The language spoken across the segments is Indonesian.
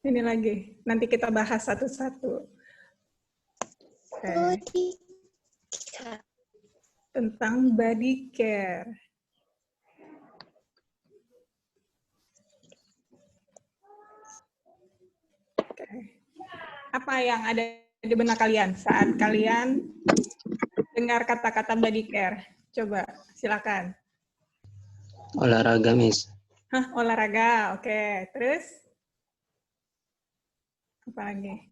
Ini lagi. Nanti kita bahas satu-satu. Oke. Tentang body care. Oke. Apa yang ada di benak kalian saat kalian dengar kata-kata body care? Coba, silakan. Olahraga, Miss. Hah, olahraga. Oke. Terus? Apa lagi?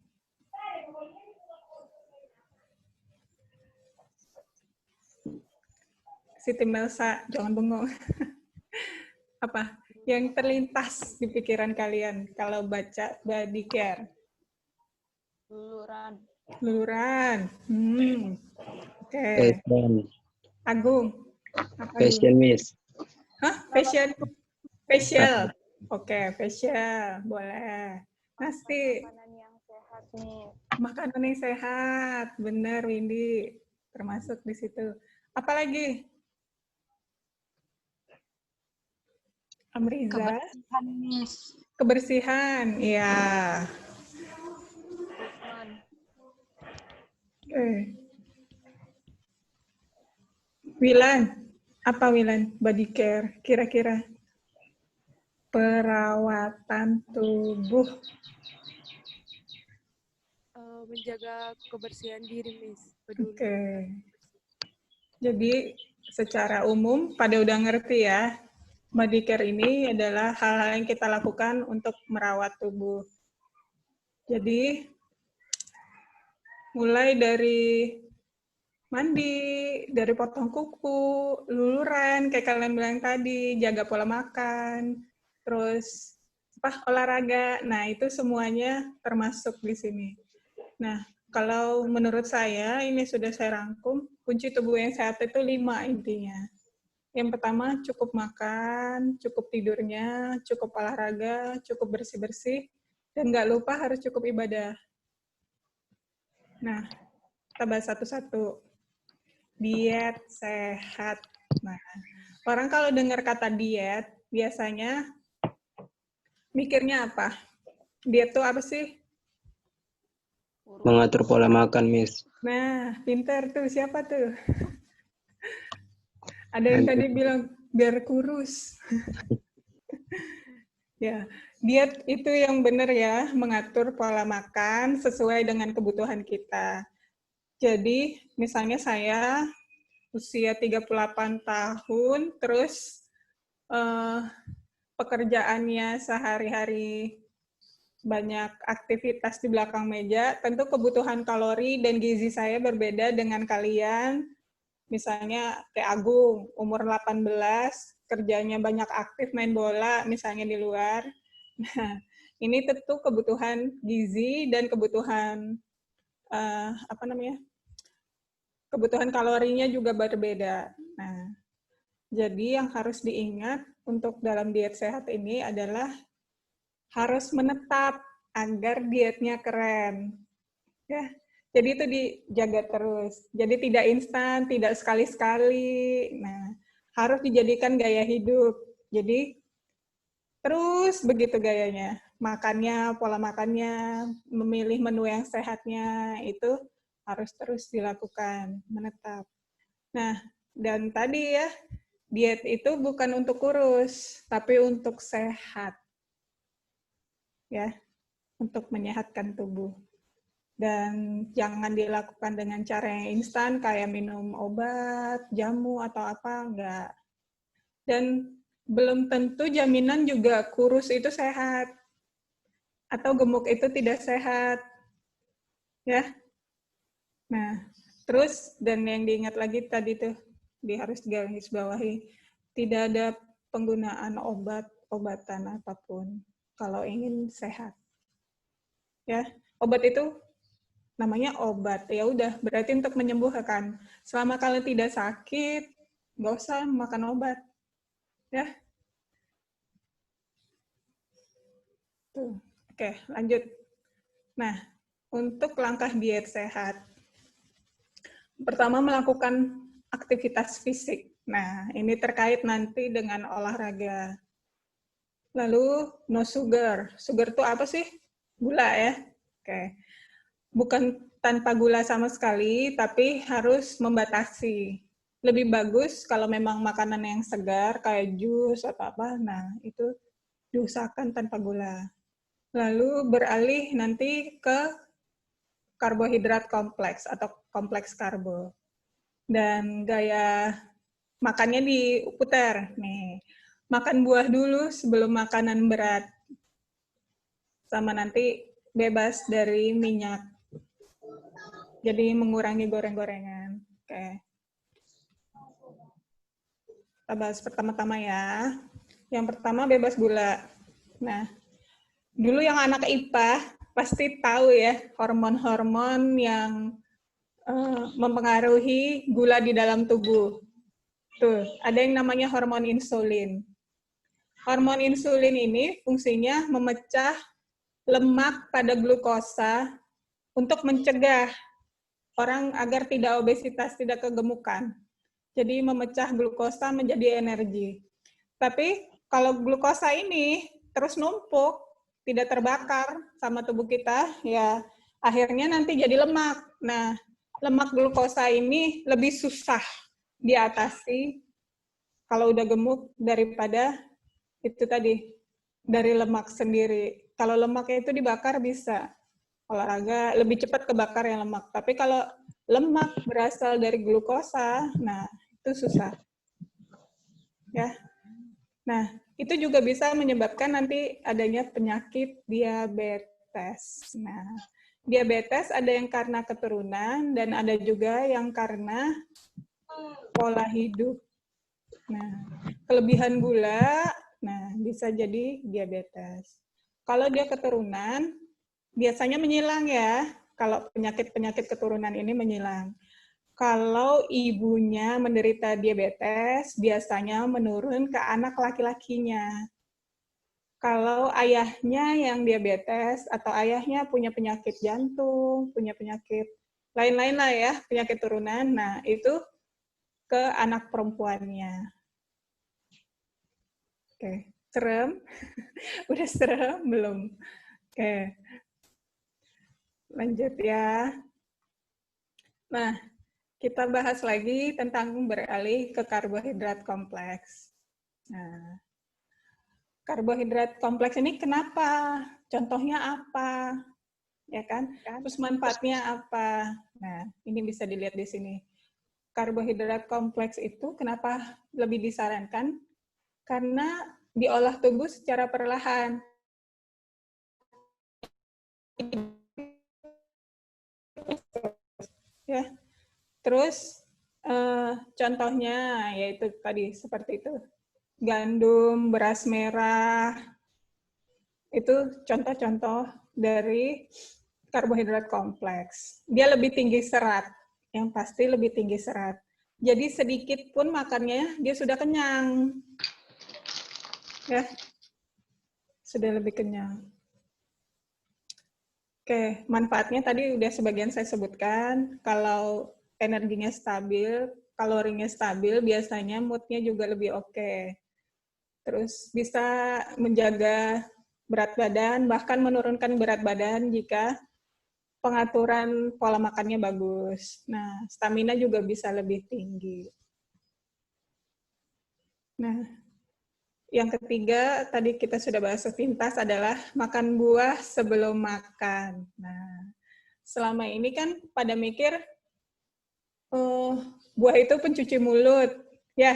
Siti Melsa, jangan bengong. Apa yang terlintas di pikiran kalian kalau baca body care? Luluran. Luluran. Oke. Fashion. Agung. Apa Fashion, Miss. Hah? Fashion? Facial. Oke, facial. Boleh. Nasti. Makanan yang sehat nih. Makanan yang sehat. Benar, Windy. Termasuk di situ. Apa lagi? Amriza. Kebersihan, Miss. Kebersihan. Iya. Oke. Wilan. Apa Wilan? Body care. Kira-kira. Perawatan tubuh. Menjaga kebersihan diri, Miss. Peduli. Oke. Jadi secara umum pada udah ngerti ya, body care ini adalah hal-hal yang kita lakukan untuk merawat tubuh. Jadi mulai dari mandi, dari potong kuku, luluran kayak kalian bilang tadi, jaga pola makan, terus olahraga. Nah, itu semuanya termasuk di sini. Nah, kalau menurut saya, ini sudah saya rangkum, kunci tubuh yang sehat itu 5 intinya. Yang pertama, cukup makan, cukup tidurnya, cukup olahraga, cukup bersih-bersih, dan nggak lupa harus cukup ibadah. Nah, kita bahas satu-satu. Diet sehat. Nah, orang kalau dengar kata diet, biasanya mikirnya apa? Diet itu apa sih? Mengatur pola makan, Miss. Nah, pinter tuh. Siapa tuh? Ada yang tadi bilang, biar kurus. Ya, diet itu yang benar ya, mengatur pola makan sesuai dengan kebutuhan kita. Jadi, misalnya saya usia 38 tahun, terus pekerjaannya sehari-hari banyak aktivitas di belakang meja, tentu kebutuhan kalori dan gizi saya berbeda dengan kalian. Misalnya kayak Agung, umur 18, kerjanya banyak aktif main bola, misalnya di luar. Nah, ini tentu kebutuhan gizi dan kebutuhan kebutuhan kalorinya juga berbeda. Nah, jadi yang harus diingat untuk dalam diet sehat ini adalah harus menetap agar dietnya keren. Ya, jadi itu dijaga terus. Jadi tidak instan, tidak sekali-sekali. Nah, harus dijadikan gaya hidup. Jadi terus begitu gayanya. Makannya, pola makannya, memilih menu yang sehatnya, itu harus terus dilakukan, menetap. Nah, dan tadi ya, diet itu bukan untuk kurus, tapi untuk sehat. Ya, untuk menyehatkan tubuh. Dan jangan dilakukan dengan cara yang instan, kayak minum obat, jamu, atau apa, enggak. Dan belum tentu jaminan juga kurus itu sehat. Atau gemuk itu tidak sehat. Ya. Nah, terus, dan yang diingat lagi tadi tuh, harus garis bawahi, tidak ada penggunaan obat-obatan apapun kalau ingin sehat. Ya, obat itu namanya obat. Ya udah, berarti untuk menyembuhkan. Selama kalian tidak sakit, nggak usah makan obat. Ya. Tuh. Oke, lanjut. Nah, untuk langkah diet sehat, pertama melakukan aktivitas fisik. Nah, ini terkait nanti dengan olahraga. Lalu, no sugar. Sugar itu apa sih? gula ya. Oke. Bukan tanpa gula sama sekali, tapi harus membatasi. Lebih bagus kalau memang makanan yang segar, kayak jus atau apa, nah itu diusahakan tanpa gula. Lalu beralih nanti ke karbohidrat kompleks atau kompleks karbo. Dan gaya makannya diputar. Nih, makan buah dulu sebelum makanan berat. Sama nanti bebas dari minyak. Jadi mengurangi goreng-gorengan. Oke. Kita bahas pertama-tama ya. Yang pertama bebas gula. Nah, dulu yang anak IPA pasti tahu ya hormon-hormon yang mempengaruhi gula di dalam tubuh. Tuh, ada yang namanya hormon insulin. Hormon insulin ini fungsinya memecah lemak pada glukosa untuk mencegah orang agar tidak obesitas, tidak kegemukan. Jadi memecah glukosa menjadi energi. Tapi kalau glukosa ini terus numpuk, tidak terbakar sama tubuh kita, ya akhirnya nanti jadi lemak. Nah, lemak glukosa ini lebih susah diatasi kalau udah gemuk daripada itu tadi, dari lemak sendiri. Kalau lemaknya itu dibakar bisa, olahraga lebih cepat kebakar yang lemak. Tapi kalau lemak berasal dari glukosa, nah itu susah. Ya. Nah, itu juga bisa menyebabkan nanti adanya penyakit diabetes. Nah, diabetes ada yang karena keturunan dan ada juga yang karena pola hidup. Nah, kelebihan gula, nah bisa jadi diabetes. Kalau dia keturunan, biasanya menyilang ya. Kalau penyakit-penyakit keturunan ini menyilang. Kalau ibunya menderita diabetes, biasanya menurun ke anak laki-lakinya. Kalau ayahnya yang diabetes, atau ayahnya punya penyakit jantung, punya penyakit lain-lain lah ya, penyakit turunan, nah itu ke anak perempuannya. Oke, serem? Udah serem? Belum? Oke, lanjut ya. Nah, kita bahas lagi tentang beralih ke karbohidrat kompleks. Nah, karbohidrat kompleks ini kenapa? Contohnya apa? Ya kan? Terus manfaatnya apa? Nah, ini bisa dilihat di sini. Karbohidrat kompleks itu kenapa lebih disarankan? Karena diolah tubuh secara perlahan. Ya. Terus contohnya yaitu tadi seperti itu. Gandum, beras merah, itu contoh-contoh dari karbohidrat kompleks. Dia lebih tinggi serat, yang pasti lebih tinggi serat. Jadi sedikit pun makannya dia sudah kenyang. Ya, sudah lebih kenyang. Oke, manfaatnya tadi udah sebagian saya sebutkan. Kalau energinya stabil, kalorinya stabil, biasanya moodnya juga lebih oke. Terus bisa menjaga berat badan, bahkan menurunkan berat badan jika pengaturan pola makannya bagus. Nah, stamina juga bisa lebih tinggi. Nah, yang ketiga, tadi kita sudah bahas sepintas adalah makan buah sebelum makan. Nah, selama ini kan pada mikir, buah itu pencuci mulut, ya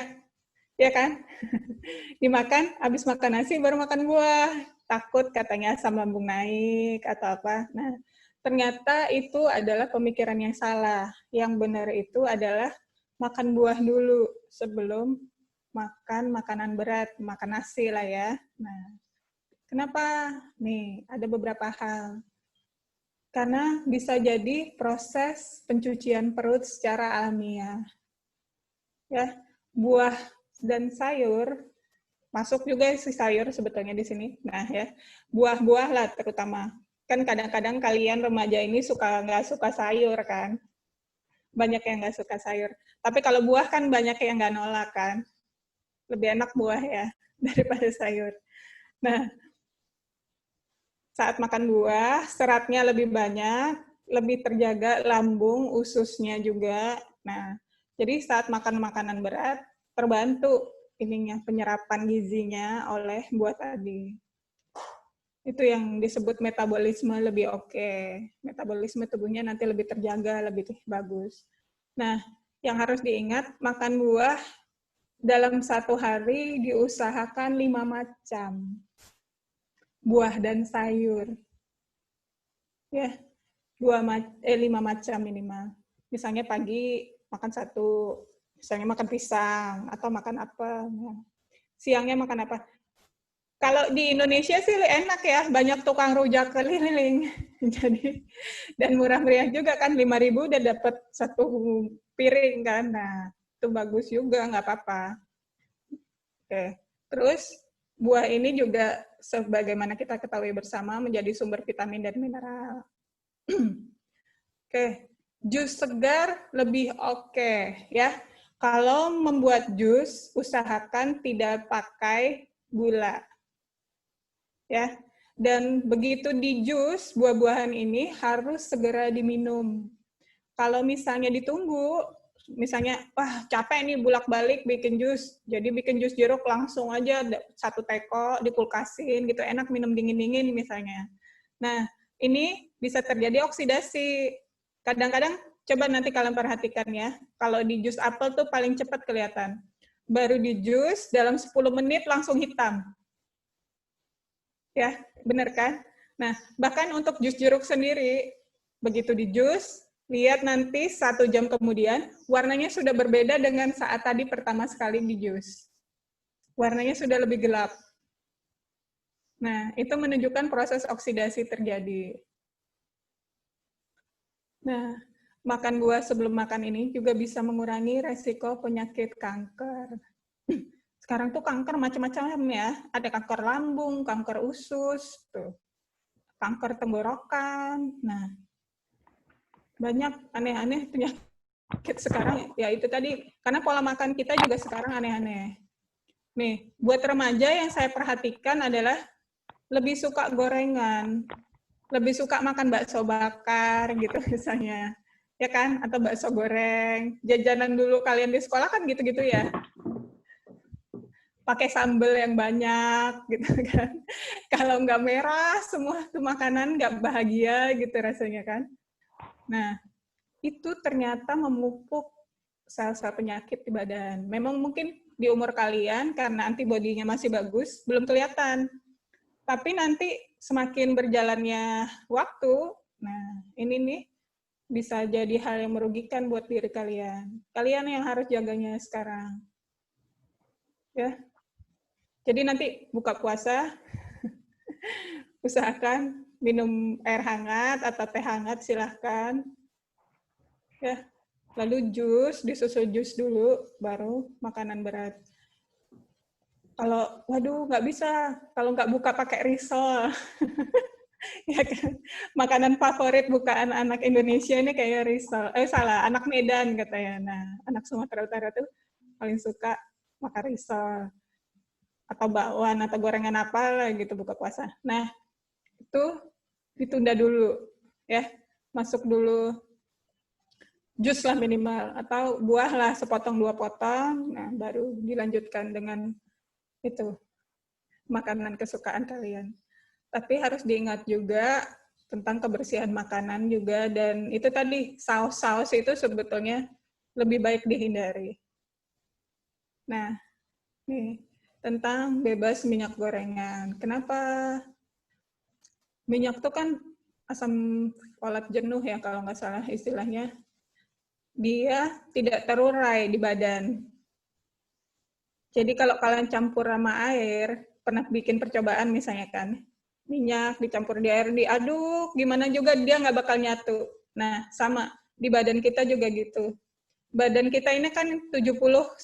kan? Dimakan, habis makan nasi baru makan buah. Takut katanya asam lambung naik atau apa. Nah, ternyata itu adalah pemikiran yang salah. Yang benar itu adalah makan buah dulu sebelum makan makanan berat, makan nasi lah ya. Nah, kenapa? Nih, ada beberapa hal. Karena bisa jadi proses pencucian perut secara alamiah. Ya, buah dan sayur, masuk juga si sayur sebetulnya di sini. Nah ya, buah-buah lah terutama. Kan kadang-kadang kalian remaja ini nggak suka sayur kan. Banyak yang nggak suka sayur. Tapi kalau buah kan banyak yang nggak nolak kan. Lebih enak buah ya daripada sayur. Nah, saat makan buah, seratnya lebih banyak, lebih terjaga lambung, ususnya juga. Nah, jadi saat makan makanan berat, terbantu ininya penyerapan gizinya oleh buah tadi. Itu yang disebut metabolisme lebih oke. Metabolisme tubuhnya nanti lebih terjaga, lebih bagus. Nah, yang harus diingat, makan buah dalam satu hari diusahakan 5 macam. Buah dan sayur. Ya, 5 macam minimal. Misalnya pagi makan 1, misalnya makan pisang, atau makan apa. Siangnya makan apa. Kalau di Indonesia sih enak ya, banyak tukang rujak keliling. Jadi, dan murah meriah juga kan, 5.000 udah dapat 1 piring kan. Nah, itu bagus juga, nggak apa-apa. Oke. Terus, buah ini juga sebagaimana kita ketahui bersama menjadi sumber vitamin dan mineral. Oke, jus segar lebih oke ya. Kalau membuat jus, usahakan tidak pakai gula. Ya. Dan begitu di jus, buah-buahan ini harus segera diminum. Kalau misalnya ditunggu, misalnya, wah capek nih bolak-balik bikin jus, jadi bikin jus jeruk langsung aja 1 teko dikulkasin gitu, enak minum dingin-dingin misalnya. Nah, ini bisa terjadi oksidasi. Kadang-kadang, coba nanti kalian perhatikan ya, kalau di jus apel tuh paling cepat kelihatan. Baru di jus, dalam 10 menit langsung hitam. Ya, benar kan? Nah, bahkan untuk jus jeruk sendiri, begitu di jus, lihat nanti 1 jam kemudian, warnanya sudah berbeda dengan saat tadi pertama sekali di jus. Warnanya sudah lebih gelap. Nah, itu menunjukkan proses oksidasi terjadi. Nah, makan buah sebelum makan ini juga bisa mengurangi resiko penyakit kanker. Sekarang tuh kanker macam-macam ya. Ada kanker lambung, kanker usus, tuh, kanker tenggorokan. Nah, banyak aneh-aneh penyakit sekarang. Ya itu tadi, karena pola makan kita juga sekarang aneh-aneh. Nih, buat remaja yang saya perhatikan adalah lebih suka gorengan, lebih suka makan bakso bakar gitu misalnya. Ya kan? Atau bakso goreng. Jajanan dulu kalian di sekolah kan gitu-gitu ya. Pakai sambal yang banyak gitu kan. Kalau nggak merah semua tuh makanan nggak bahagia gitu rasanya kan. Nah, itu ternyata memupuk sel-sel penyakit di badan. Memang mungkin di umur kalian karena antibodinya masih bagus belum kelihatan. Tapi nanti semakin berjalannya waktu, nah ini nih bisa jadi hal yang merugikan buat diri kalian. Kalian yang harus jaganya sekarang. Ya. Jadi nanti buka puasa, usahakan minum air hangat atau teh hangat, silahkan. Ya. Lalu jus, disusul jus dulu, baru makanan berat. Kalau, waduh, nggak bisa. Kalau nggak buka pakai risol. Ya kan? Makanan favorit bukaan anak Indonesia ini kayak risol. Salah, anak Medan katanya. Nah, anak Sumatera Utara tuh paling suka makan risol. Atau bakwan, atau gorengan apa lah gitu buka puasa. Nah, itu ditunda dulu. Ya, masuk dulu jus lah minimal. Atau buah lah sepotong 2 potong. Nah, baru dilanjutkan dengan itu makanan kesukaan kalian. Tapi harus diingat juga tentang kebersihan makanan juga, dan itu tadi saus-saus itu sebetulnya lebih baik dihindari. Nah, nih tentang bebas minyak gorengan. Kenapa? Minyak itu kan asam folat jenuh ya kalau nggak salah istilahnya. Dia tidak terurai di badan. Jadi kalau kalian campur sama air, pernah bikin percobaan misalnya kan, minyak dicampur di air, diaduk, gimana juga dia nggak bakal nyatu. Nah, sama, di badan kita juga gitu. Badan kita ini kan 70-80%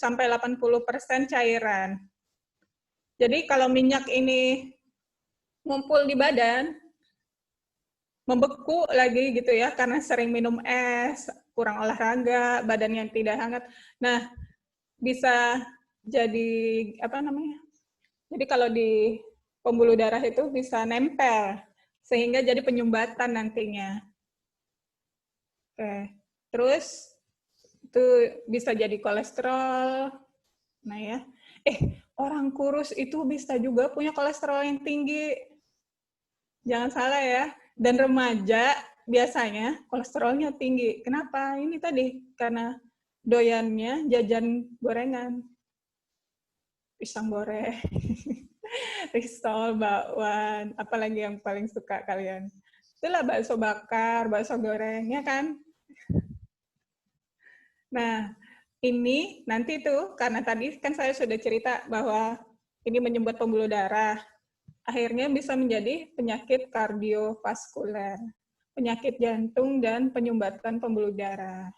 cairan. Jadi kalau minyak ini ngumpul di badan, membeku lagi gitu ya, karena sering minum es, kurang olahraga, badan yang tidak hangat. Nah, bisa jadi, apa namanya, jadi kalau di pembuluh darah itu bisa nempel sehingga jadi penyumbatan nantinya. Oke. Terus itu bisa jadi kolesterol. Nah ya, orang kurus itu bisa juga punya kolesterol yang tinggi. Jangan salah ya. Dan remaja biasanya kolesterolnya tinggi. Kenapa? Ini tadi karena doyannya jajan gorengan. Pisang goreng, risol, bakwan, apalagi yang paling suka kalian. Itulah bakso bakar, bakso goreng, ya kan? Nah, ini nanti tuh, karena tadi kan saya sudah cerita bahwa ini menyumbat pembuluh darah, akhirnya bisa menjadi penyakit kardiovaskuler, penyakit jantung dan penyumbatan pembuluh darah.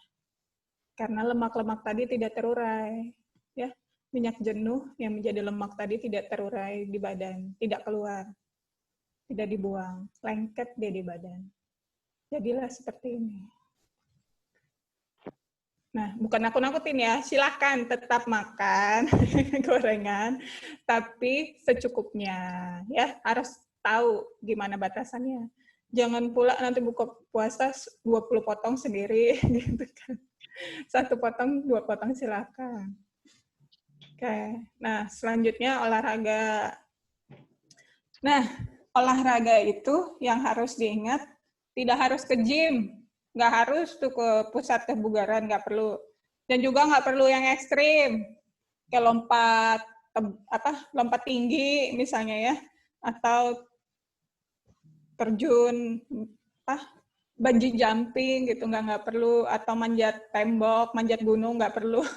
Karena lemak-lemak tadi tidak terurai, ya. Minyak jenuh yang menjadi lemak tadi tidak terurai di badan, tidak keluar, tidak dibuang, lengket dia di badan. Jadilah seperti ini. Nah, bukan nakut-nakutin ya, silahkan tetap makan gorengan, tapi secukupnya. Ya, harus tahu gimana batasannya. Jangan pula nanti buka puasa 20 potong sendiri, gitu kan. 1 potong, 2 potong silahkan. Oke, nah selanjutnya olahraga. Nah, olahraga itu yang harus diingat, tidak harus ke gym, nggak harus tuh ke pusat kebugaran, nggak perlu. Dan juga nggak perlu yang ekstrim, kayak lompat tinggi misalnya ya, atau terjun bungee jumping gitu, nggak perlu, atau manjat tembok, manjat gunung, nggak perlu.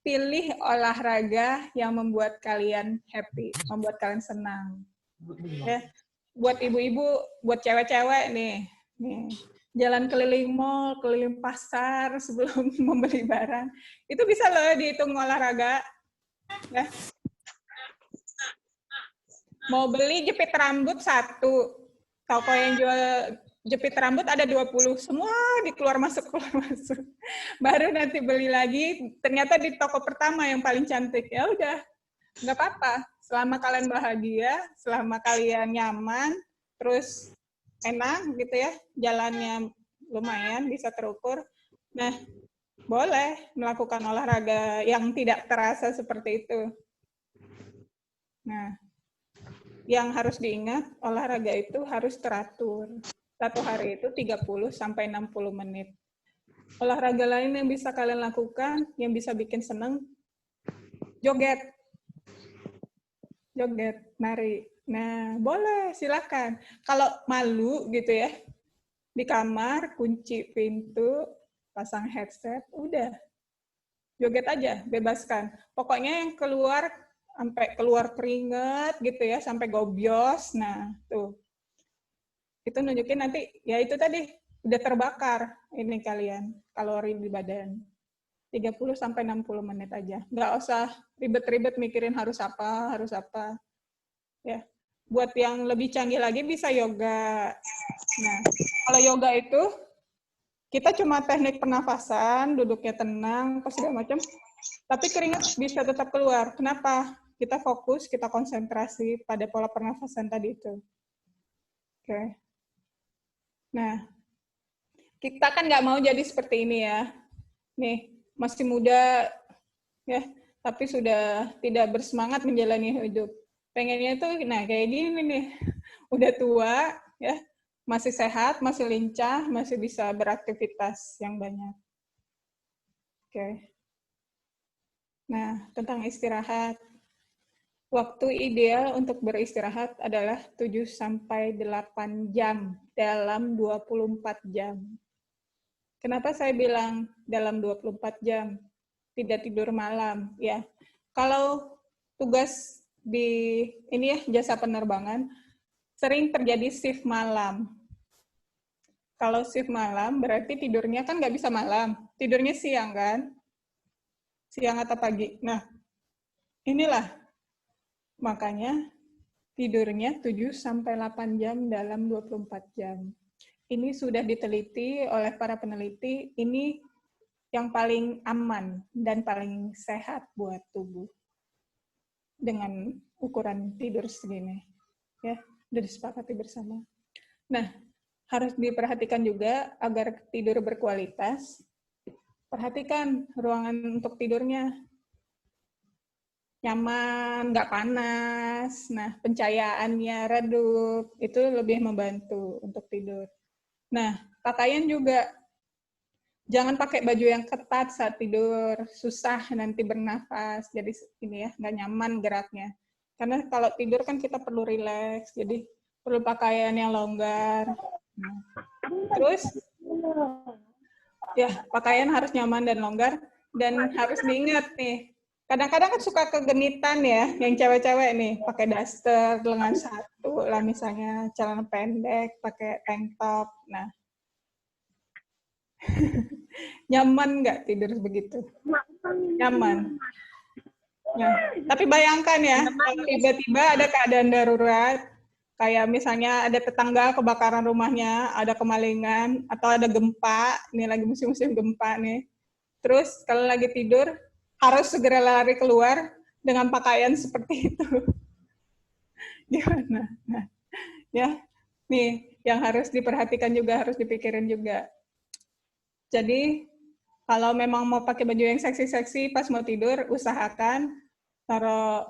Pilih olahraga yang membuat kalian happy, membuat kalian senang. Ya, buat ibu-ibu, buat cewek-cewek nih, jalan keliling mall, keliling pasar sebelum membeli barang, itu bisa loh dihitung olahraga. Ya. Mau beli jepit rambut 1, toko yang jual jepit rambut ada 20, semua keluar masuk. Baru nanti beli lagi, ternyata di toko pertama yang paling cantik. Ya udah, nggak apa-apa. Selama kalian bahagia, selama kalian nyaman, terus enak gitu ya, jalannya lumayan, bisa terukur. Nah, boleh melakukan olahraga yang tidak terasa seperti itu. Nah, yang harus diingat, olahraga itu harus teratur. 1 hari itu 30 sampai 60 menit. Olahraga lain yang bisa kalian lakukan, yang bisa bikin senang, joget, nari. Nah, boleh, silakan. Kalau malu gitu ya, di kamar, kunci pintu, pasang headset, udah. Joget aja, bebaskan. Pokoknya yang keluar, sampai keluar keringat gitu ya, sampai gobios, nah tuh. Itu nunjukin nanti, ya itu tadi, udah terbakar ini kalian, kalori di badan. 30 sampai 60 menit aja. Nggak usah ribet-ribet mikirin harus apa. Ya. Buat yang lebih canggih lagi bisa yoga. Nah, kalau yoga itu kita cuma teknik pernafasan, duduknya tenang, apa segala macam. Tapi keringat bisa tetap keluar. Kenapa? Kita fokus, kita konsentrasi pada pola pernafasan tadi itu. Oke. Nah, kita kan nggak mau jadi seperti ini ya. Nih, masih muda, ya, tapi sudah tidak bersemangat menjalani hidup. Pengennya tuh, nah kayak gini nih, udah tua, ya, masih sehat, masih lincah, masih bisa beraktivitas yang banyak. Oke. Nah, tentang istirahat. Waktu ideal untuk beristirahat adalah 7-8 jam dalam 24 jam. Kenapa saya bilang dalam 24 jam? Tidak tidur malam, ya. Kalau tugas di ini ya jasa penerbangan, sering terjadi shift malam. Kalau shift malam berarti tidurnya kan nggak bisa malam, tidurnya siang kan? Siang atau pagi. Nah, inilah makanya tidurnya 7-8 jam dalam 24 jam. Ini sudah diteliti oleh para peneliti, ini yang paling aman dan paling sehat buat tubuh dengan ukuran tidur segini. Ya, sudah disepakati bersama. Nah, harus diperhatikan juga agar tidur berkualitas. Perhatikan ruangan untuk tidurnya. Nyaman, nggak panas. Nah, pencahayaannya redup. Itu lebih membantu untuk tidur. Nah, pakaian juga. Jangan pakai baju yang ketat saat tidur, susah nanti bernafas, jadi ini ya, nggak nyaman geraknya. Karena kalau tidur kan kita perlu rileks, jadi perlu pakaian yang longgar. Nah, terus, ya pakaian harus nyaman dan longgar, dan harus diingat nih, kadang-kadang kan suka kegenitan ya, yang cewek-cewek nih, pakai daster, lengan satu lah misalnya, celana pendek, pakai tank top. Nah, nyaman nggak tidur begitu? Nyaman. Nah, tapi bayangkan ya, kalau tiba-tiba ada keadaan darurat, kayak misalnya ada tetangga kebakaran rumahnya, ada kemalingan, atau ada gempa, ini lagi musim-musim gempa nih. Terus kalau lagi tidur, harus segera lari keluar dengan pakaian seperti itu. Gimana? Nah, ya, nih yang harus diperhatikan juga, harus dipikirin juga. Jadi, kalau memang mau pakai baju yang seksi-seksi pas mau tidur, usahakan taruh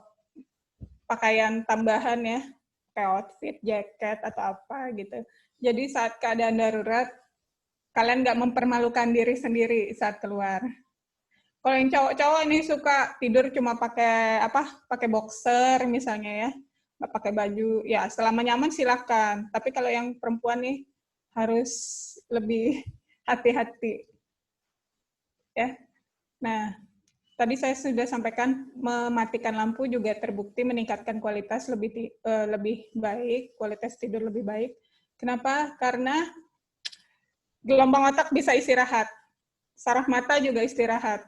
pakaian tambahan ya, kayak outfit, jaket, atau apa gitu. Jadi saat keadaan darurat, kalian nggak mempermalukan diri sendiri saat keluar. Kalau yang cowok-cowok nih suka tidur cuma pakai apa? Pakai boxer misalnya ya, nggak pakai baju. Ya selama nyaman silakan. Tapi kalau yang perempuan nih harus lebih hati-hati. Ya. Nah, tadi saya sudah sampaikan mematikan lampu juga terbukti meningkatkan kualitas lebih baik, kualitas tidur lebih baik. Kenapa? Karena gelombang otak bisa istirahat. Saraf mata juga istirahat.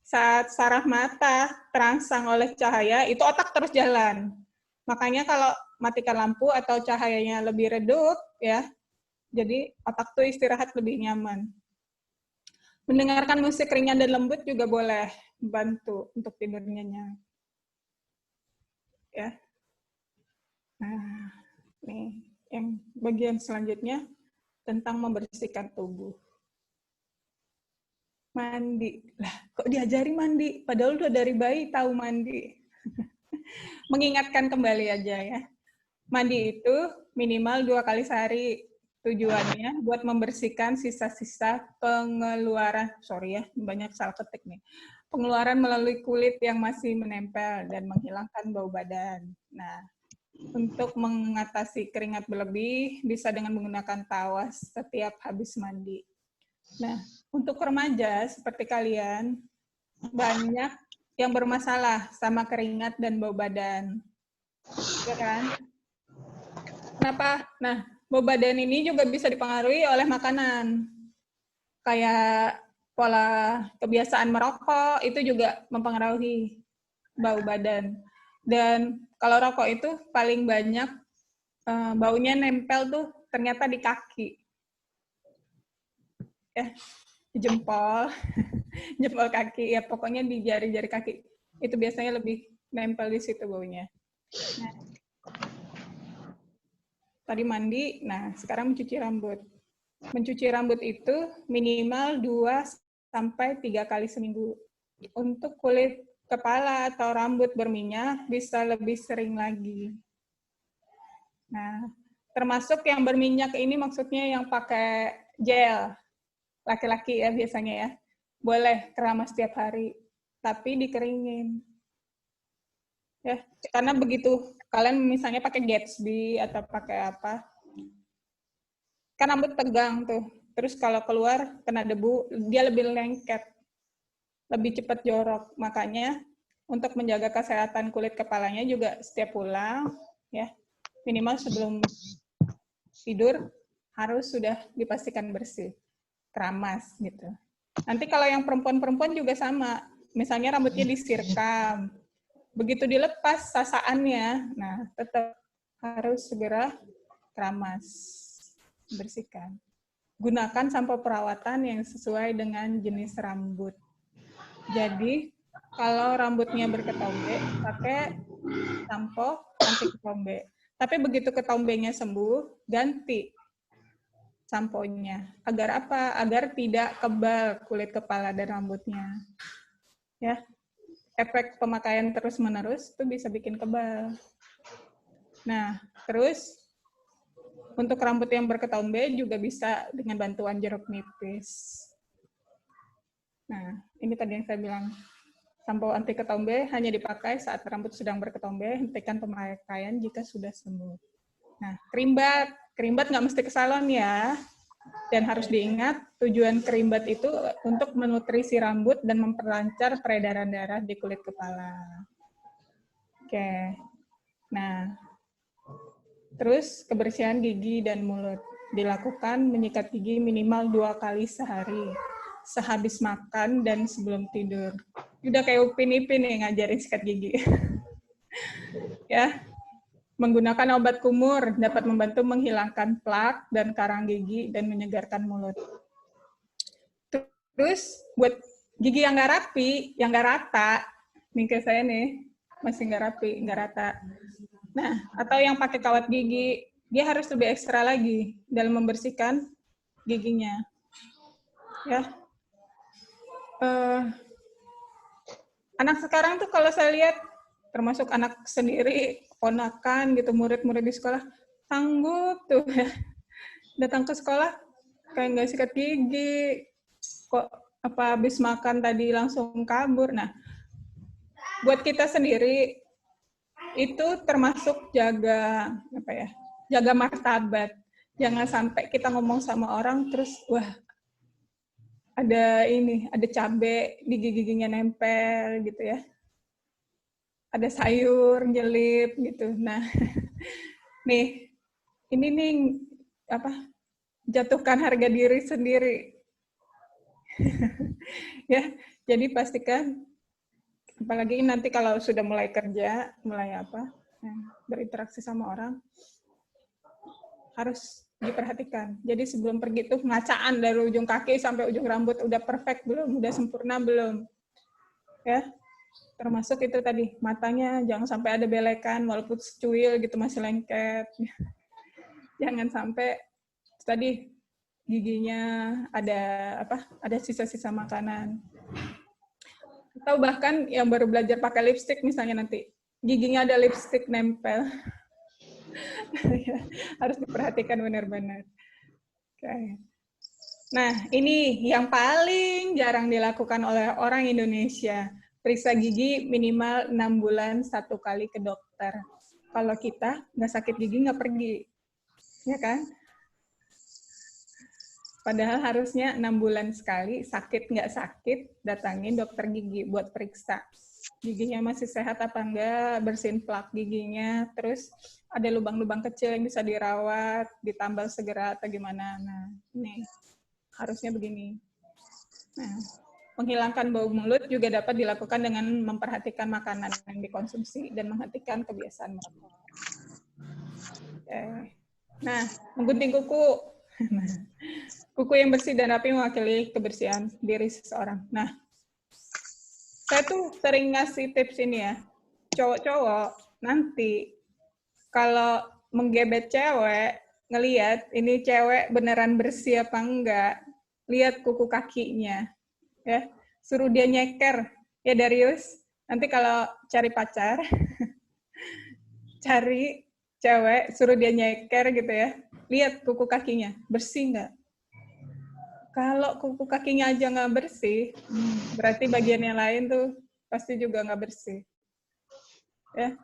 Saat saraf mata terangsang oleh cahaya, itu otak terus jalan. Makanya kalau matikan lampu atau cahayanya lebih redup, ya, jadi otak tuh istirahat lebih nyaman. Mendengarkan musik ringan dan lembut juga boleh bantu untuk tidur nyenyak. Ya. Nah, nih yang bagian selanjutnya tentang membersihkan tubuh. Mandi. Lah, kok diajari mandi? Padahal udah dari bayi tahu mandi. Mengingatkan kembali aja ya. Mandi itu minimal 2 kali sehari. Tujuannya buat membersihkan sisa-sisa pengeluaran, sorry ya, banyak salah ketik nih. Pengeluaran melalui kulit yang masih menempel dan menghilangkan bau badan. Nah, untuk mengatasi keringat berlebih, bisa dengan menggunakan tawas setiap habis mandi. Nah, untuk remaja seperti kalian, banyak yang bermasalah sama keringat dan bau badan. Ya kan? Kenapa? Nah, bau badan ini juga bisa dipengaruhi oleh makanan. Kayak pola kebiasaan merokok, itu juga mempengaruhi bau badan. Dan kalau rokok itu paling banyak baunya nempel tuh ternyata di kaki. Ya, di jempol, jempol kaki, ya pokoknya di jari-jari kaki. Itu biasanya lebih nempel di situ baunya. Nah, tadi mandi, nah sekarang mencuci rambut. Mencuci rambut itu minimal 2-3 kali seminggu. Untuk kulit kepala atau rambut berminyak bisa lebih sering lagi. Nah, termasuk yang berminyak ini maksudnya yang pakai gel. Laki-laki ya biasanya ya. Boleh keramas setiap hari, tapi dikeringin. Ya, karena begitu kalian misalnya pakai Gatsby atau pakai apa, kan rambut tegang tuh. Terus kalau keluar kena debu, dia lebih lengket, lebih cepat jorok. Makanya untuk menjaga kesehatan kulit kepalanya juga setiap pulang, ya minimal sebelum tidur harus sudah dipastikan bersih, keramas gitu. Nanti kalau yang perempuan-perempuan juga sama, misalnya rambutnya disirkam, begitu dilepas sasaannya, nah tetap harus segera keramas, bersihkan. Gunakan sampo perawatan yang sesuai dengan jenis rambut. Jadi, kalau rambutnya berketombe, pakai sampo anti ketombe. Tapi begitu ketombenya sembuh, ganti samponya. Agar apa? Agar tidak kebal kulit kepala dan rambutnya. Ya, efek pemakaian terus-menerus itu bisa bikin kebal. Nah, terus untuk rambut yang berketombe juga bisa dengan bantuan jeruk nipis. Nah, ini tadi yang saya bilang. Sampo anti ketombe hanya dipakai saat rambut sedang berketombe, hentikan pemakaian jika sudah sembuh. Nah, kerimbat. Kerimbat nggak mesti ke salon ya. Dan harus diingat, tujuan kerimbat itu untuk menutrisi rambut dan memperlancar peredaran darah di kulit kepala. Oke. Nah, terus kebersihan gigi dan mulut. Dilakukan menyikat gigi minimal 2 kali sehari. Sehabis makan dan sebelum tidur. Udah kayak Upin Ipin nih ngajarin sikat gigi. Ya. Menggunakan obat kumur dapat membantu menghilangkan plak dan karang gigi dan menyegarkan mulut. Terus buat gigi yang nggak rapi, yang nggak rata, nih kayak saya nih, masih nggak rapi, nggak rata. Nah, atau yang pakai kawat gigi, dia harus lebih ekstra lagi dalam membersihkan giginya. Ya. Anak sekarang tuh kalau saya lihat, termasuk anak sendiri, ponakan gitu, murid-murid di sekolah, sanggup tuh ya, datang ke sekolah kayak nggak sikat gigi, kok apa habis makan tadi langsung kabur. Nah, buat kita sendiri itu termasuk jaga apa ya? Jaga martabat. Jangan sampai kita ngomong sama orang terus wah ada cabe di gigi-giginya nempel gitu ya. Ada sayur nyelip gitu. Nah, nih ini nih apa? Jatuhkan harga diri sendiri. Ya, jadi pastikan apalagi nanti kalau sudah mulai kerja, mulai apa? Berinteraksi sama orang harus diperhatikan. Jadi sebelum pergi tuh ngacaan dari ujung kaki sampai ujung rambut udah perfect belum, udah sempurna belum. Ya. Termasuk itu tadi, matanya jangan sampai ada belekan walaupun secuil gitu masih lengket. Jangan sampai tadi giginya ada apa? Ada sisa-sisa makanan. Atau bahkan yang baru belajar pakai lipstik misalnya nanti giginya ada lipstik nempel. Ya, harus diperhatikan benar-benar. Oke. Nah, ini yang paling jarang dilakukan oleh orang Indonesia. Periksa gigi minimal 6 bulan 1 kali ke dokter. Kalau kita nggak sakit gigi, nggak pergi. Ya kan? Padahal harusnya 6 bulan sekali, sakit nggak sakit, datangin dokter gigi buat periksa. Giginya masih sehat apa enggak, bersihin plak giginya, terus ada lubang-lubang kecil yang bisa dirawat, ditambal segera atau gimana. Nah, ini harusnya begini. Nah, menghilangkan bau mulut juga dapat dilakukan dengan memperhatikan makanan yang dikonsumsi dan menghentikan kebiasaan merokok. Nah, menggunting kuku. Kuku yang bersih dan rapi mewakili kebersihan diri seseorang. Nah, saya tuh sering ngasih tips ini ya. Cowok-cowok nanti kalau menggebet cewek, ngelihat ini cewek beneran bersih apa enggak, lihat kuku kakinya. Ya, suruh dia nyeker. Ya Darius, nanti kalau cari pacar, cari cewek, suruh dia nyeker gitu ya. Lihat kuku kakinya, bersih nggak? Kalau kuku kakinya aja nggak bersih, berarti bagian yang lain tuh pasti juga nggak bersih. Ya,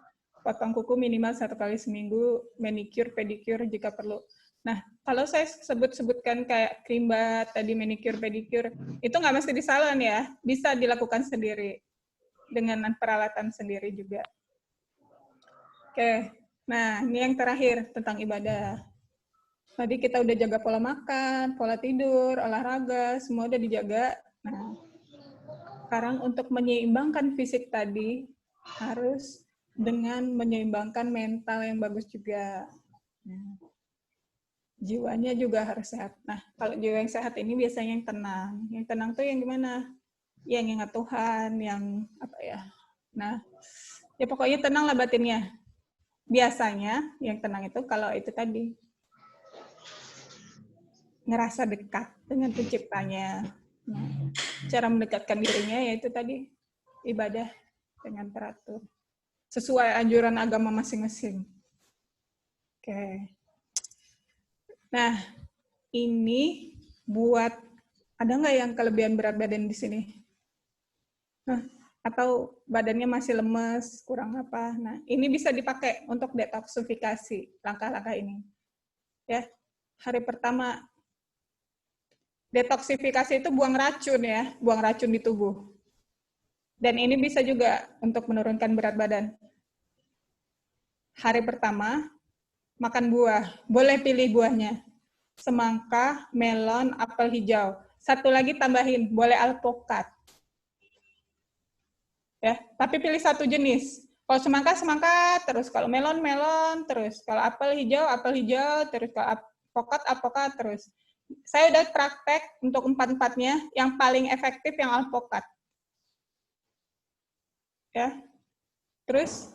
potong kuku minimal 1 kali seminggu, manicure, pedicure jika perlu. Nah, kalau saya sebutkan kayak kerimbat, tadi manicure, pedicure, itu nggak mesti di salon ya, bisa dilakukan sendiri dengan peralatan sendiri juga. Oke, nah ini yang terakhir tentang ibadah. Tadi kita udah jaga pola makan, pola tidur, olahraga, semua udah dijaga. Nah, sekarang untuk menyeimbangkan fisik tadi, harus dengan menyeimbangkan mental yang bagus juga. Nah, jiwanya juga harus sehat. Nah, kalau jiwa yang sehat ini biasanya yang tenang. Yang tenang tuh yang gimana? Yang ingat Tuhan, yang apa ya? Nah, ya pokoknya tenang lah batinnya. Biasanya yang tenang itu kalau itu tadi. ngerasa dekat dengan penciptanya. Nah, cara mendekatkan dirinya yaitu tadi ibadah dengan teratur. Sesuai anjuran agama masing-masing. Oke. Nah, ini buat, ada nggak yang kelebihan berat badan di sini? Atau badannya masih lemes, kurang apa? Nah, ini bisa dipakai untuk detoksifikasi, langkah-langkah ini. Ya, hari pertama, detoksifikasi itu buang racun ya, buang racun di tubuh. Dan ini bisa juga untuk menurunkan berat badan. Hari pertama, makan buah. Boleh pilih buahnya. Semangka, melon, apel hijau. Satu lagi tambahin, boleh alpukat. Ya, tapi pilih satu jenis. Kalau semangka, semangka, terus kalau melon, melon, terus kalau apel hijau, terus kalau alpukat, terus. Saya udah praktek untuk 4-4-nya, yang paling efektif yang alpukat. Ya, terus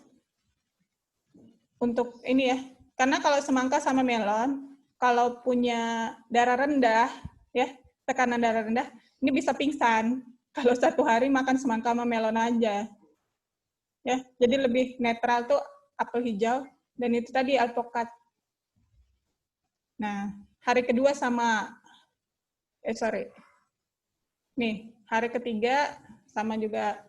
untuk ini ya, karena kalau semangka sama melon, kalau punya darah rendah, ya tekanan darah rendah, ini bisa pingsan. Kalau satu hari makan semangka sama melon aja, ya jadi lebih netral tuh apel hijau dan itu tadi alpukat. Nah hari kedua sama, nih hari ketiga sama juga.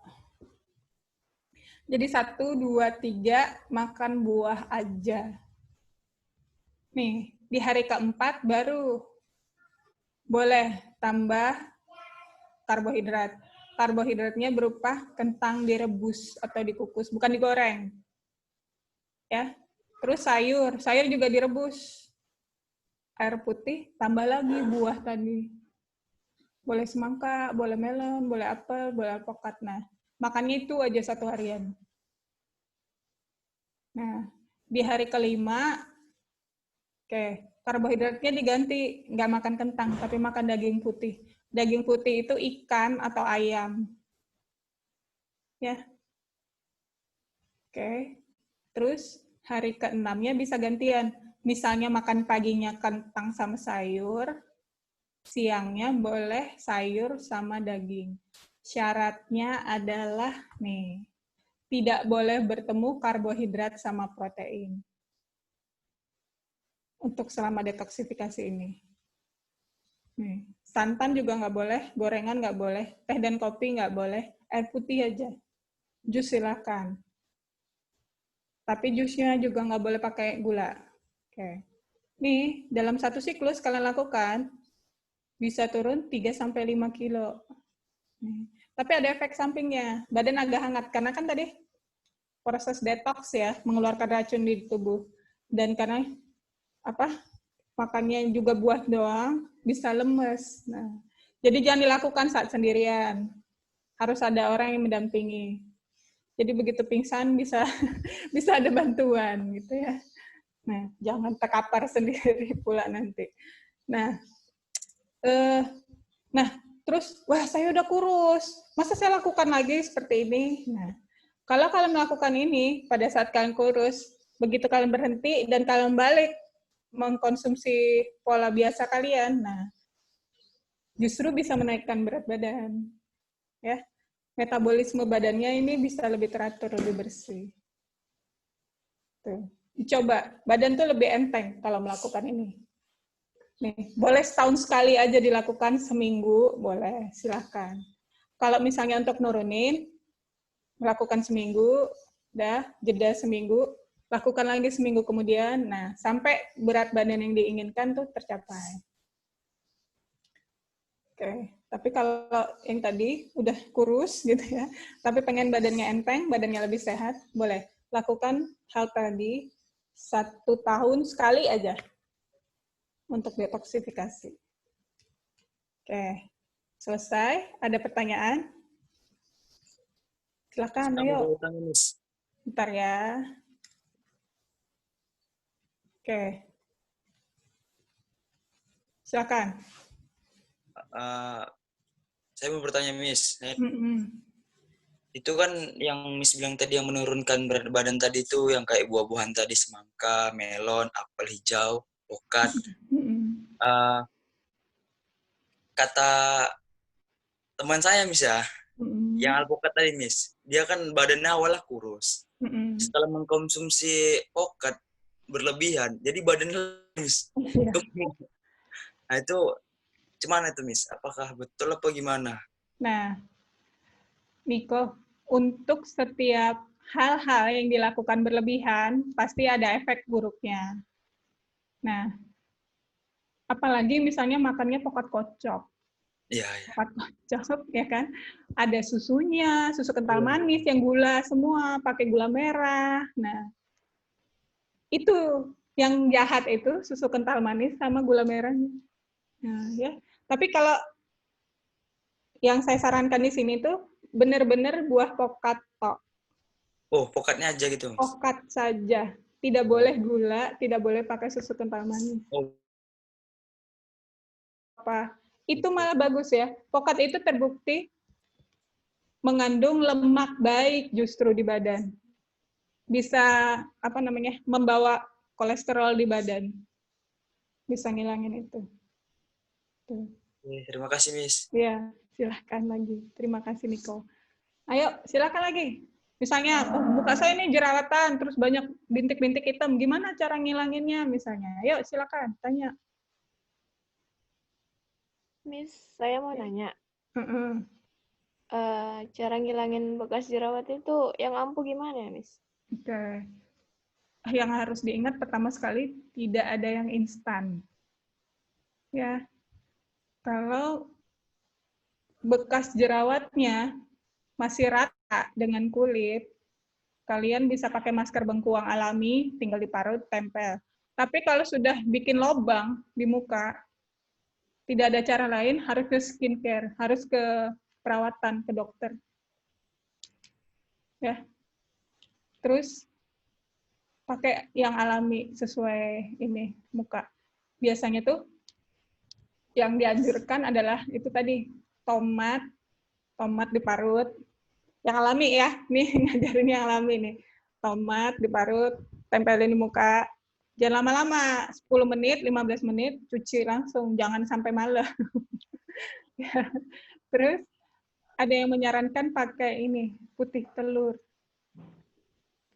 Jadi 1, 2, 3 makan buah aja. Nih, di hari keempat baru boleh tambah karbohidrat. Karbohidratnya berupa kentang direbus atau dikukus, bukan digoreng. Ya. Terus sayur juga direbus. Air putih, tambah lagi buah tadi. Boleh semangka, boleh melon, boleh apel, boleh alpukat. Nah, makannya itu aja satu harian. Nah, di hari kelima, karbohidratnya diganti, nggak makan kentang, tapi makan daging putih. Daging putih itu ikan atau ayam. Ya. Terus hari ke-6-nya bisa gantian. Misalnya makan paginya kentang sama sayur, siangnya boleh sayur sama daging. Syaratnya adalah nih, tidak boleh bertemu karbohidrat sama protein. Untuk selama detoksifikasi ini. Nih, santan juga nggak boleh, gorengan nggak boleh, teh dan kopi nggak boleh, air putih aja. Jus silakan. Tapi jusnya juga nggak boleh pakai gula. Oke. Nih, dalam satu siklus kalian lakukan, bisa turun 3-5 kilo. Nih. Tapi ada efek sampingnya, badan agak hangat, karena kan tadi proses detox ya, mengeluarkan racun di tubuh. Dan karena makannya juga buah doang, bisa lemes. Nah, jadi jangan dilakukan saat sendirian. Harus ada orang yang mendampingi. Jadi begitu pingsan bisa bisa ada bantuan gitu ya. Nah, jangan terkapar sendiri pula nanti. Nah, terus wah saya udah kurus, masa saya lakukan lagi seperti ini? Nah, kalau kalian melakukan ini pada saat kalian kurus, begitu kalian berhenti dan kalian balik mengkonsumsi pola biasa kalian, nah justru bisa menaikkan berat badan, ya. Metabolisme badannya ini bisa lebih teratur, lebih bersih. Tuh. Dicoba, badan tuh lebih enteng kalau melakukan ini. Nih, boleh setahun sekali aja dilakukan, seminggu, boleh, silakan. Kalau misalnya untuk nurunin, melakukan seminggu, udah, jeda seminggu, lakukan lagi seminggu kemudian, nah, sampai berat badan yang diinginkan tuh tercapai. Tapi kalau yang tadi udah kurus gitu ya, tapi pengen badannya enteng, badannya lebih sehat, boleh lakukan hal tadi 1 tahun sekali aja untuk detoksifikasi. Selesai. Ada pertanyaan? Silakan, ayo. Bentar ya. Silakan. Saya mau bertanya, Miss. Itu kan yang Miss bilang tadi, yang menurunkan berat badan tadi itu yang kayak buah-buahan tadi, semangka, melon, apel hijau, alpukat. kata teman saya, Miss ya, Mm-mm. yang alpukat tadi, Miss. Dia kan badannya awalnya kurus. Mm-mm. Setelah mengkonsumsi pokat berlebihan, jadi badannya, Miss. Iya. Nah, itu gimana itu, Miss? Apakah betul apa gimana? Nah, Niko, untuk setiap hal-hal yang dilakukan berlebihan, pasti ada efek buruknya. Nah, apalagi misalnya makannya pokat kocok. Iya, iya. Pokat kocok, ya kan? Ada susunya, susu kental Iya. manis, yang gula semua, pakai gula merah. Nah, itu yang jahat itu, susu kental manis sama gula merahnya. Nah, ya. Tapi kalau yang saya sarankan di sini tuh, benar-benar buah pokat tok. Oh, pokatnya aja gitu, Miss. Pokat saja. Tidak boleh gula, tidak boleh pakai susu kental manis. Oh, Apa? Itu malah bagus ya. Pokat itu terbukti mengandung lemak baik justru di badan. Bisa membawa kolesterol di badan. Bisa ngilangin itu. Tuh. terima kasih, Miss. Ya, silahkan lagi. Terima kasih, Niko. Ayo, silakan lagi. Misalnya, muka saya ini jerawatan, terus banyak bintik-bintik hitam. Gimana cara ngilanginnya misalnya? Ayo, silakan, tanya. Miss, saya mau nanya. Uh-uh. Cara ngilangin bekas jerawat itu yang ampuh gimana ya, Miss? Oke. Yang harus diingat pertama sekali, tidak ada yang instan. Ya, kalau bekas jerawatnya masih rata dengan kulit, kalian bisa pakai masker bengkuang alami, tinggal diparut, tempel. Tapi kalau sudah bikin lobang di muka, tidak ada cara lain, harus ke skincare, harus ke perawatan, ke dokter. Ya. Terus pakai yang alami sesuai ini muka. Biasanya tuh yang dianjurkan adalah itu tadi, tomat diparut. Yang alami ya, nih ngajarin yang alami nih. Tomat diparut, tempelin di muka. Jangan lama-lama, 10 menit, 15 menit, cuci langsung, jangan sampai malam. Terus ada yang menyarankan pakai ini, putih telur.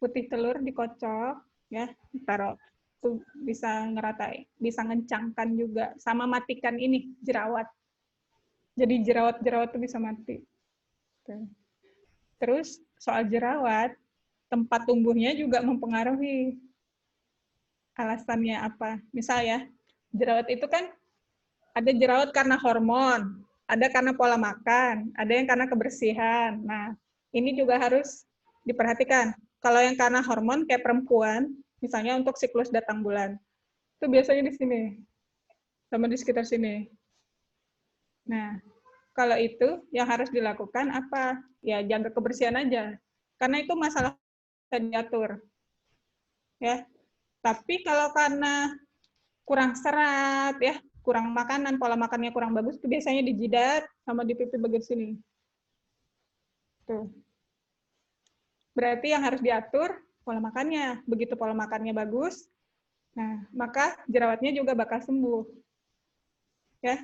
Putih telur dikocok, ya, taruh tuh bisa ngeratain, bisa ngencangkan juga, sama matikan ini jerawat. Jadi jerawat-jerawat itu bisa mati. Tuh. Terus soal jerawat, tempat tumbuhnya juga mempengaruhi. Alasannya apa? Misal ya, jerawat itu kan ada jerawat karena hormon, ada karena pola makan, ada yang karena kebersihan. Nah, ini juga harus diperhatikan. Kalau yang karena hormon kayak perempuan, misalnya untuk siklus datang bulan, itu biasanya di sini, sama di sekitar sini. Nah, kalau itu yang harus dilakukan apa? Ya jaga kebersihan aja, karena itu masalah bisa diatur. Ya, tapi kalau karena kurang serat, ya kurang makanan, pola makannya kurang bagus, itu biasanya di jidat sama di pipi bagian sini. Tuh. Berarti yang harus diatur pola makannya. Begitu pola makannya bagus, nah maka jerawatnya juga bakal sembuh. Ya.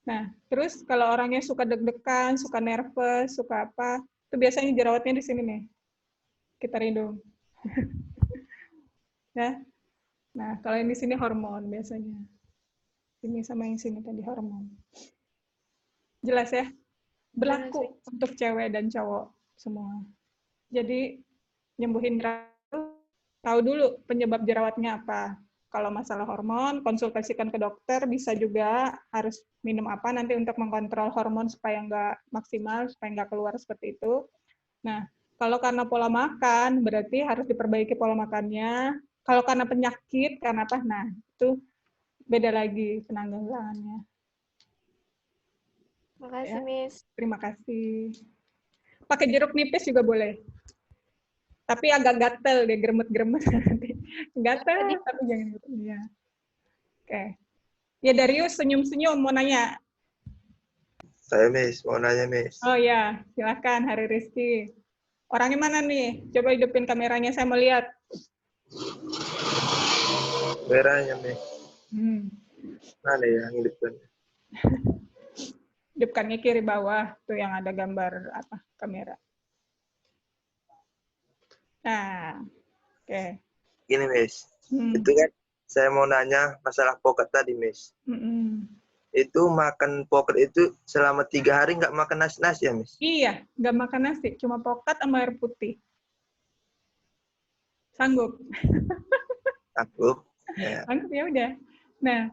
Nah, terus kalau orangnya suka deg-degan, suka nervous, suka apa, itu biasanya jerawatnya di sini nih. Sekitar hidung. Ya. Nah, kalau yang di sini hormon biasanya. Ini sama yang sini tadi hormon. Jelas ya? Berlaku untuk cewek dan cowok semua. Jadi nyembuhin jerawat, tahu dulu penyebab jerawatnya apa. Kalau masalah hormon, konsultasikan ke dokter, bisa juga harus minum apa nanti untuk mengkontrol hormon supaya nggak maksimal, supaya nggak keluar seperti itu. Nah, kalau karena pola makan, berarti harus diperbaiki pola makannya. Kalau karena penyakit, karena apa? Nah, itu beda lagi penanggulangannya. Makasih, Ya. Miss. Terima kasih. Pakai jeruk nipis juga boleh. Tapi agak gatel deh, gremet-gremet nanti. Gatel, tapi jangan gitu. Ya. Oke. Ya Darius, senyum-senyum mau nanya. Saya, Miss. Mau nanya, Miss. Oh ya, silakan Hari Rizky. Orangnya mana nih? Coba hidupin kameranya, saya mau lihat. Merahnya, Miss. Hmm. Mana ya yang hidupkan? hidupkannya kiri bawah, tuh yang ada gambar kamera. Nah, oke. Gini, Miss. Itu kan saya mau nanya masalah poket tadi, Miss. Itu makan poket itu selama 3 hari nggak makan nasi-nasi ya, Miss? Iya, nggak makan nasi, cuma poket sama air putih. Sanggup? Sanggup. Ya. Sanggup ya udah. Nah,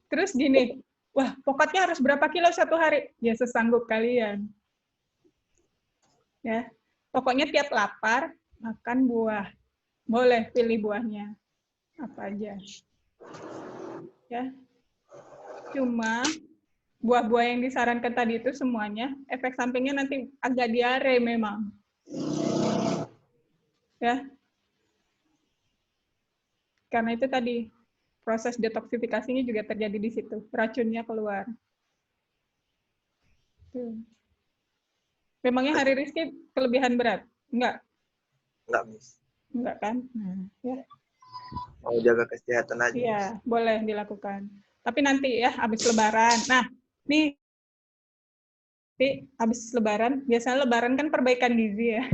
terus gini, wah pokoknya harus berapa kilo satu hari? Ya sesanggup kalian. Ya, pokoknya tiap lapar makan buah. Boleh pilih buahnya apa aja. Ya, cuma buah-buah yang disarankan tadi itu semuanya efek sampingnya nanti agak diare memang. Ya, karena itu tadi proses detoksifikasinya juga terjadi di situ, racunnya keluar. Memangnya hari Rizky kelebihan berat? Enggak? Enggak, Miss. Enggak kan? Ya. Mau jaga kesehatan aja. Iya, boleh dilakukan. Tapi nanti ya, habis Lebaran. Nah, nih, habis Lebaran, biasanya Lebaran kan perbaikan gizi ya.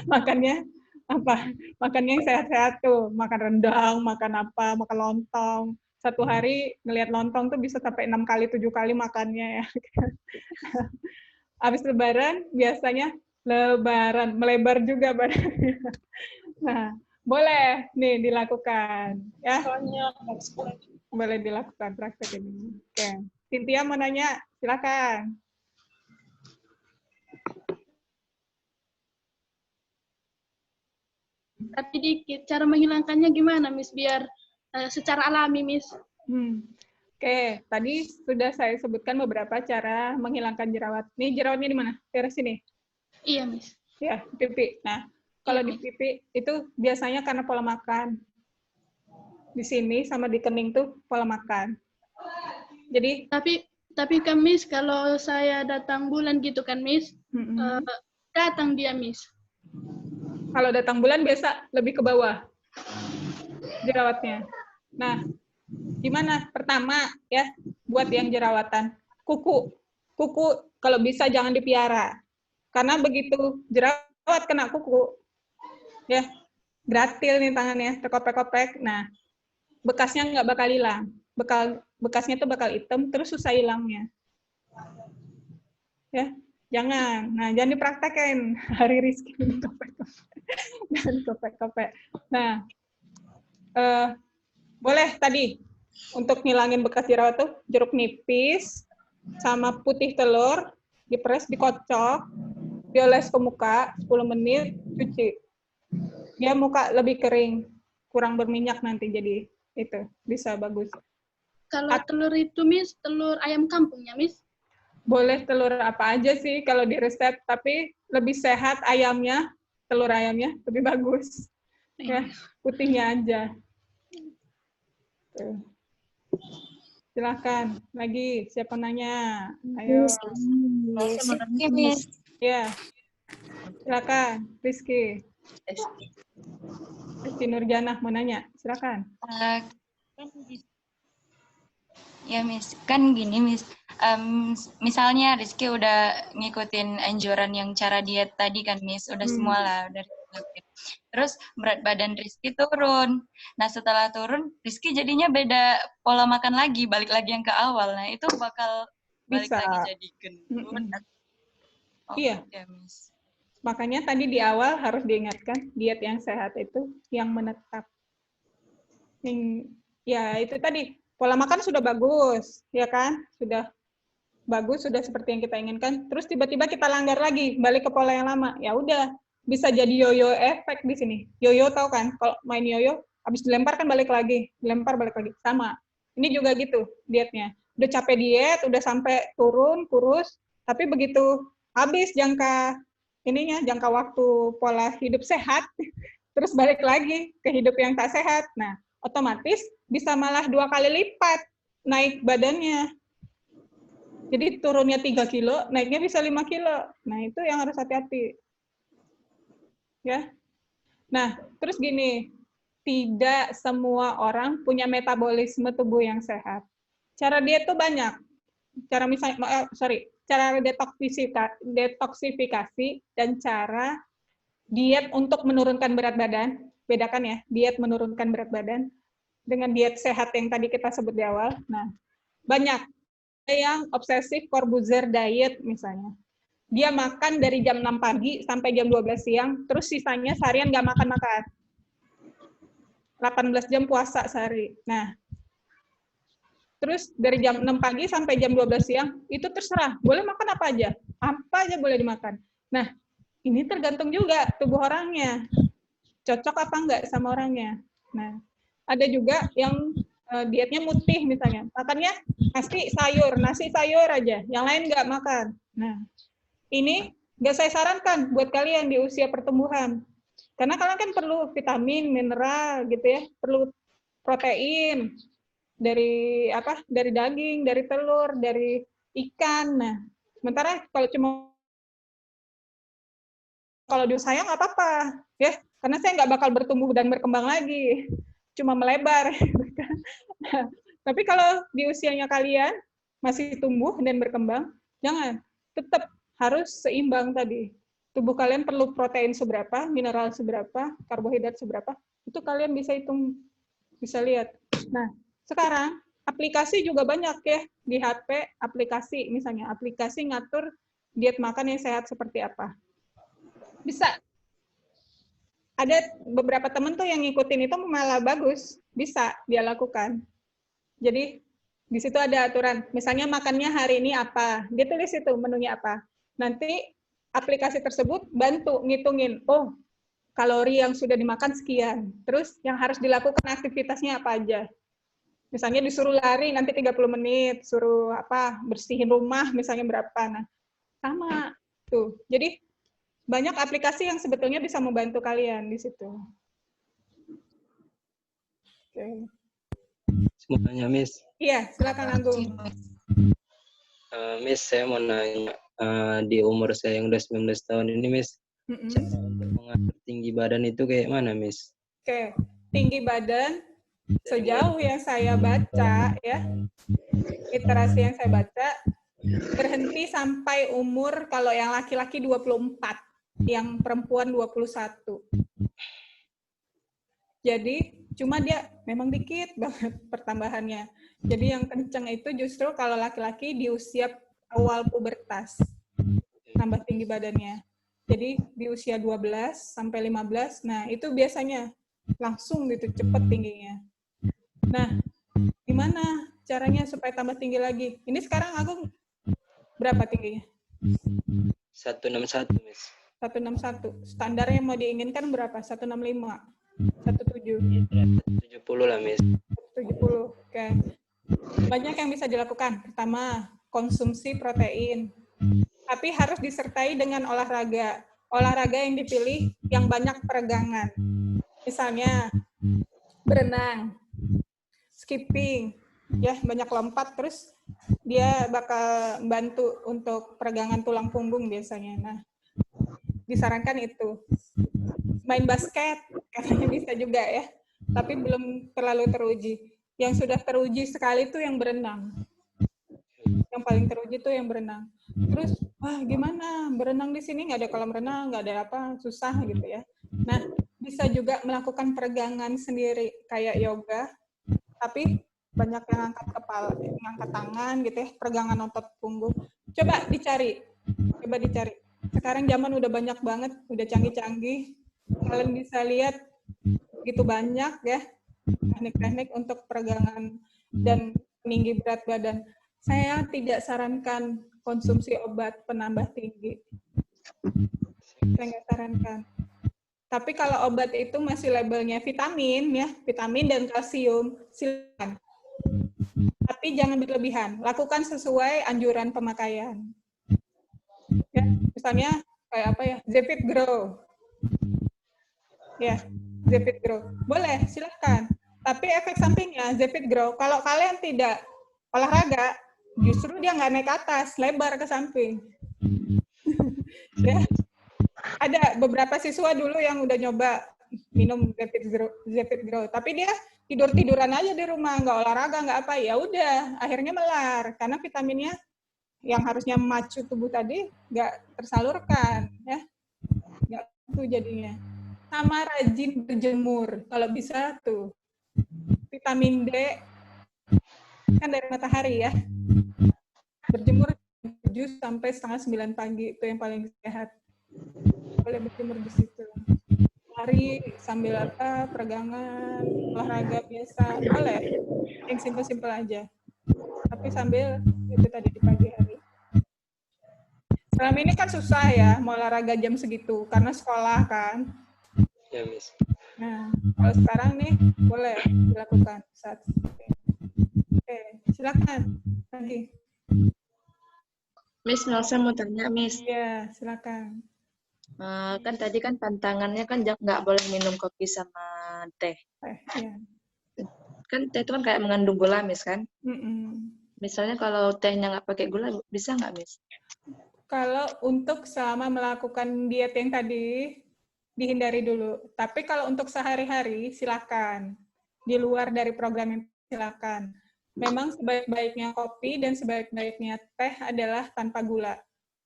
Makannya apa? Makannya yang sehat-sehat tuh. Makan rendang, makan apa, makan lontong. Satu hari ngelihat lontong tuh bisa sampai 6 kali, 7 kali makannya ya. Habis Lebaran, biasanya Lebaran, melebar juga badannya. Nah, boleh nih dilakukan. Ya. Boleh dilakukan praktek ini. Oke. Cynthia mau nanya, silakan. Tapi dikit, cara menghilangkannya gimana, Miss? Biar secara alami, Miss. Oke, tadi sudah saya sebutkan beberapa cara menghilangkan jerawat. Nih jerawatnya di mana? Daerah sini? Iya, Miss. Ya, pipi. Nah, kalau di pipi itu biasanya karena pola makan. Di sini sama di kening tuh pola makan. Jadi tapi kan Miss, kalau saya datang bulan gitu kan Miss, datang dia Miss. Kalau datang bulan biasa lebih ke bawah jerawatnya. Nah, gimana? Pertama ya, buat yang jerawatan, kuku kalau bisa jangan dipiara. Karena begitu jerawat kena kuku, ya gratil nih tangannya, terkopek-kopek. Nah, bekasnya nggak bakal hilang. Bekasnya tuh bakal hitam, terus susah hilangnya. Ya, jangan. Nah, jangan dipraktekin hari Rizky jangan kopek-kopek. Nah, boleh tadi untuk ngilangin bekas jerawat tuh jeruk nipis sama putih telur diperes, dikocok, dioles ke muka 10 menit, cuci. Dia muka lebih kering, kurang berminyak nanti jadi itu bisa bagus. Kalau telur itu Miss, telur ayam kampungnya Miss? Boleh telur apa aja sih kalau di resep, tapi lebih sehat ayamnya, telur ayamnya lebih bagus. Ya, putihnya aja. Tuh. Silakan lagi, siapa nanya? Ayo. Ya, silakan Rizky. Rizky Nurjanah mau nanya, silakan. Ya Miss, kan gini Miss, misalnya Rizky udah ngikutin anjuran yang cara diet tadi kan Miss, udah semua lah, udah ngikutin. Terus berat badan Rizky turun. Nah setelah turun, Rizky jadinya beda pola makan lagi, balik lagi yang ke awal. Nah itu bakal balik lagi jadi gendut. Iya. Ya, Miss. Makanya tadi di awal harus diingatkan diet yang sehat itu yang menetap. Ya itu tadi pola makan sudah bagus, ya kan? Sudah bagus, sudah seperti yang kita inginkan. Terus tiba-tiba kita langgar lagi, balik ke pola yang lama. Ya udah, bisa jadi yoyo efek di sini. Yoyo tahu kan? Kalau main yoyo, habis dilempar kan balik lagi, dilempar balik lagi. Sama. Ini juga gitu dietnya. Udah capek diet, udah sampai turun, kurus, tapi begitu habis jangka waktu pola hidup sehat, terus balik lagi ke hidup yang tak sehat. Nah, otomatis bisa malah 2 kali lipat naik badannya. Jadi turunnya 3 kilo, naiknya bisa 5 kilo. Nah, itu yang harus hati-hati. Ya. Nah, terus gini, tidak semua orang punya metabolisme tubuh yang sehat. Cara diet tuh banyak. cara misalnya, cara detoksifikasi dan cara diet untuk menurunkan berat badan. Bedakan ya, diet menurunkan berat badan dengan diet sehat yang tadi kita sebut di awal. Nah, banyak yang obsesif Corbuzier diet misalnya. Dia makan dari jam 6 pagi sampai jam 12 siang, terus sisanya seharian nggak makan-makan. 18 jam puasa sehari. Nah, terus dari jam 6 pagi sampai jam 12 siang, itu terserah. Boleh makan apa aja. Apa aja boleh dimakan. Nah, ini tergantung juga tubuh orangnya. Cocok apa enggak sama orangnya. Nah, ada juga yang dietnya mutih misalnya. Makannya nasi sayur aja. Yang lain enggak makan. Nah, ini enggak saya sarankan buat kalian di usia pertumbuhan. Karena kalian kan perlu vitamin, mineral gitu ya. Perlu protein dari dari daging, dari telur, dari ikan. Nah, sementara kalau di saya nggak apa-apa ya, karena saya nggak bakal bertumbuh dan berkembang lagi, cuma melebar. Nah, tapi kalau di usianya kalian masih tumbuh dan berkembang, jangan, tetap harus seimbang tadi. Tubuh kalian perlu protein seberapa, mineral seberapa, karbohidrat seberapa, itu kalian bisa hitung, bisa lihat. Nah, sekarang aplikasi juga banyak ya di HP, aplikasi misalnya, aplikasi ngatur diet makan yang sehat seperti apa. Bisa. Ada beberapa temen tuh yang ngikutin itu malah bagus, bisa dia lakukan. Jadi di situ ada aturan, misalnya makannya hari ini apa, dia tulis itu menunya apa. Nanti aplikasi tersebut bantu ngitungin, oh kalori yang sudah dimakan sekian, terus yang harus dilakukan aktivitasnya apa aja. Misalnya disuruh lari nanti 30 menit, suruh bersihin rumah misalnya berapa. Nah, sama tuh. Jadi banyak aplikasi yang sebetulnya bisa membantu kalian di situ. Oke. Mau tanya, Miss. Iya, silakan Agung. Miss, saya mau nanya, di umur saya yang udah 19 tahun ini, Miss, cara untuk mengatur tinggi badan itu kayak mana, Miss? Oke, tinggi badan sejauh yang saya baca ya, literasi yang saya baca, berhenti sampai umur kalau yang laki-laki 24, yang perempuan 21. Jadi cuma dia memang dikit banget pertambahannya. Jadi yang kencang itu justru kalau laki-laki di usia awal pubertas, tambah tinggi badannya. Jadi di usia 12 sampai 15, nah itu biasanya langsung gitu cepet tingginya. Nah, gimana caranya supaya tambah tinggi lagi? Ini sekarang Agung berapa tingginya? 161, Miss. 161. Standar yang mau diinginkan berapa? 165. 17. 70 lah, Miss. 70. Oke. Banyak yang bisa dilakukan. Pertama, konsumsi protein. Tapi harus disertai dengan olahraga. Olahraga yang dipilih yang banyak peregangan. Misalnya berenang, skipping, ya banyak lompat, terus dia bakal bantu untuk peregangan tulang punggung biasanya. Nah, disarankan itu. Main basket, katanya bisa juga ya, tapi belum terlalu teruji. Yang sudah teruji sekali itu yang berenang. Yang paling teruji itu yang berenang. Terus, wah gimana, berenang di sini nggak ada kolam renang, nggak ada apa, susah gitu ya. Nah, bisa juga melakukan peregangan sendiri, kayak yoga, tapi banyak yang angkat kepala, ngangkat tangan gitu ya, peregangan otot punggung. Coba dicari. Sekarang zaman udah banyak banget, udah canggih-canggih. Kalian bisa lihat gitu banyak ya teknik-teknik untuk peregangan dan meninggi berat badan. Saya tidak sarankan konsumsi obat penambah tinggi. Saya nggak sarankan. Tapi kalau obat itu masih labelnya vitamin ya, vitamin dan kalsium, silakan. Tapi jangan berlebihan. Lakukan sesuai anjuran pemakaian. Ya, misalnya kayak apa ya, Zephyr Grow. Ya, Zephyr Grow. Boleh, silakan. Tapi efek sampingnya Zephyr Grow, kalau kalian tidak olahraga, justru dia nggak naik ke atas, lebar ke samping. Ya. Ada beberapa siswa dulu yang udah nyoba minum Zephyr Grow, tapi dia tidur-tiduran aja di rumah, nggak olahraga, nggak apa, ya udah, akhirnya melar karena vitaminnya yang harusnya memacu tubuh tadi nggak tersalurkan, ya, nggak itu jadinya. Sama rajin berjemur, kalau bisa tuh vitamin D kan dari matahari ya, berjemur 7 sampai setengah 9 pagi itu yang paling sehat. Boleh berjemur di situ. Lari sambil apa, peregangan, olahraga biasa, boleh. Yang simpel-simpel aja. Tapi sambil itu tadi di pagi hari. Selama ini kan susah ya mau olahraga jam segitu karena sekolah kan. Ya, Miss. Nah, kalau sekarang nih boleh dilakukan saat. Oke, silakan lagi. Miss, saya mau tanya, Miss. Iya, silakan. Kan tadi kan pantangannya kan nggak boleh minum kopi sama teh. Iya. Kan teh itu kan kayak mengandung gula, Miss, kan? Misalnya kalau tehnya nggak pakai gula, bisa nggak, Miss? Kalau untuk selama melakukan diet yang tadi, dihindari dulu. Tapi kalau untuk sehari-hari, silakan. Di luar dari program yang silakan. Memang sebaik-baiknya kopi dan sebaik-baiknya teh adalah tanpa gula.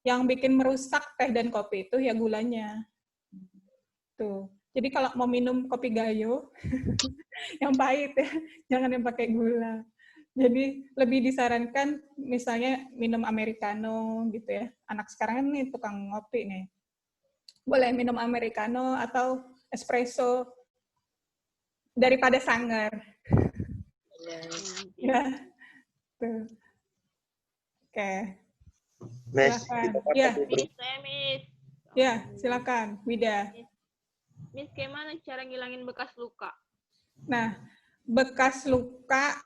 Yang bikin merusak teh dan kopi itu ya gulanya. Tuh. Jadi kalau mau minum kopi gayo, yang pahit ya, jangan yang pakai gula. Jadi lebih disarankan misalnya minum americano gitu ya. Anak sekarang kan nih tukang ngopi nih. Boleh minum americano atau espresso daripada sangar. Ya. Tuh. Oke. Silakan. Ya. Miss. Ya, silakan. Wida. Miss, gimana cara ngilangin bekas luka? Nah, bekas luka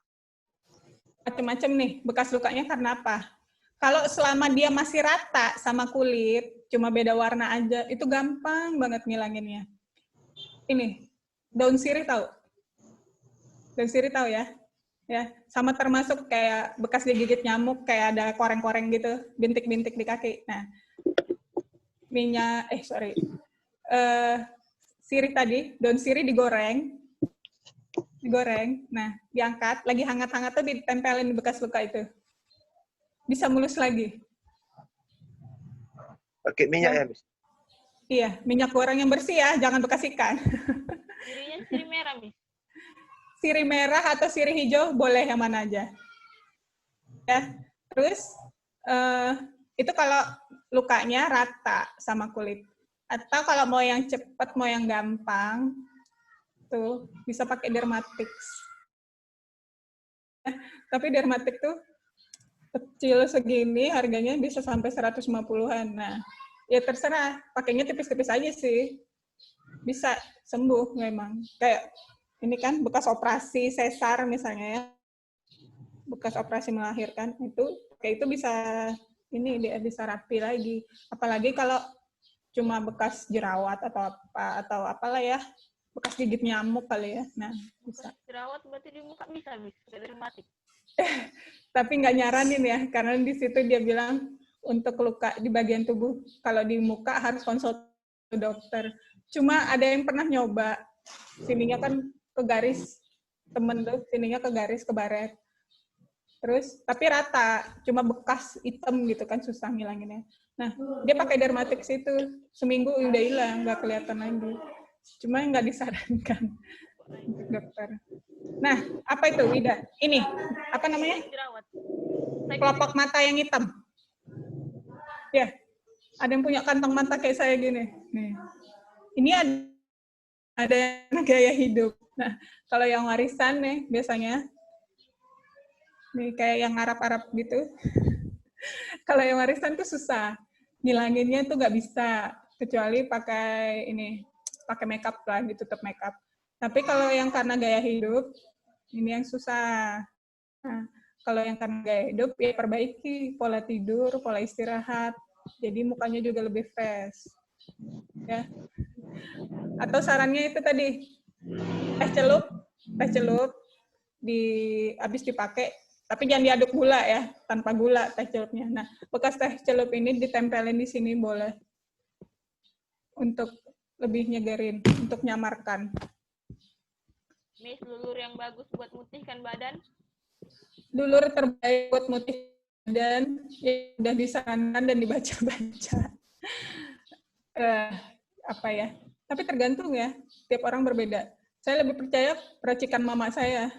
macam-macam nih. Bekas lukanya karena apa? Kalau selama dia masih rata sama kulit, cuma beda warna aja, itu gampang banget ngilanginnya. Ini, daun sirih tahu? Daun sirih tahu ya? Ya, sama termasuk kayak bekas digigit nyamuk, kayak ada koreng-koreng gitu, bintik-bintik di kaki. Nah, sirih tadi, daun sirih digoreng, nah diangkat, lagi hangat-hangat tuh ditempelin di bekas luka itu, bisa mulus lagi. Pakai minyak ya, Miss? Iya, minyak goreng yang bersih ya, jangan bekas ikan. Sirihnya sirih merah, Miss. Sirih merah atau sirih hijau boleh yang mana aja. Ya, terus itu kalau lukanya rata sama kulit. Atau kalau mau yang cepat, mau yang gampang, tuh bisa pakai Dermatix. Tapi Dermatix tuh kecil segini, harganya bisa sampai 150-an. Nah, ya terserah, pakainya tipis-tipis aja sih. Bisa sembuh memang. Kayak ini kan bekas operasi sesar misalnya ya. Bekas operasi melahirkan itu kayak itu bisa ini dia bisa rapi lagi. Apalagi kalau cuma bekas jerawat atau apalah ya, bekas gigit nyamuk kali ya. Nah, bisa. Bekas jerawat berarti di muka bisa, Miss, dermatik. Tapi nggak nyaranin ya, karena di situ dia bilang untuk luka di bagian tubuh, kalau di muka harus konsul dokter. Cuma ada yang pernah nyoba, sininya kan ke garis, temen tuh, sininya ke garis, ke baret. Terus, tapi rata, cuma bekas hitam gitu kan, susah ngilanginnya. Nah, dia pakai Dermatix itu, seminggu udah hilang, nggak kelihatan lagi. Cuma nggak disarankan untuk dokter. Nah, apa itu, Wida? Ini, apa namanya? Kelopak mata yang hitam. Ya, ada yang punya kantong mata kayak saya gini. Nih. Ini ada yang gaya hidup. Nah, kalau yang warisan nih, biasanya, nih kayak yang Arab-Arab gitu. Kalau yang warisan tuh susah. Ngilanginnya tuh nggak bisa. Kecuali pakai ini, pakai makeup lah, ditutup makeup. Tapi kalau yang karena gaya hidup, ini yang susah. Nah, kalau yang karena gaya hidup, ya perbaiki pola tidur, pola istirahat. Jadi mukanya juga lebih fresh. Ya. Atau sarannya itu tadi, teh celup habis dipakai, tapi jangan diaduk gula ya, tanpa gula teh celupnya. Nah, bekas teh celup ini ditempelin di sini boleh. Untuk lebih nyegerin, untuk nyamarkan. Miss, lulur yang bagus buat mutihkan badan? Lulur terbaik buat mutih badan yang udah disarankan dan dibaca-baca. Apa ya? Tapi tergantung ya, tiap orang berbeda. Saya lebih percaya racikan mama saya.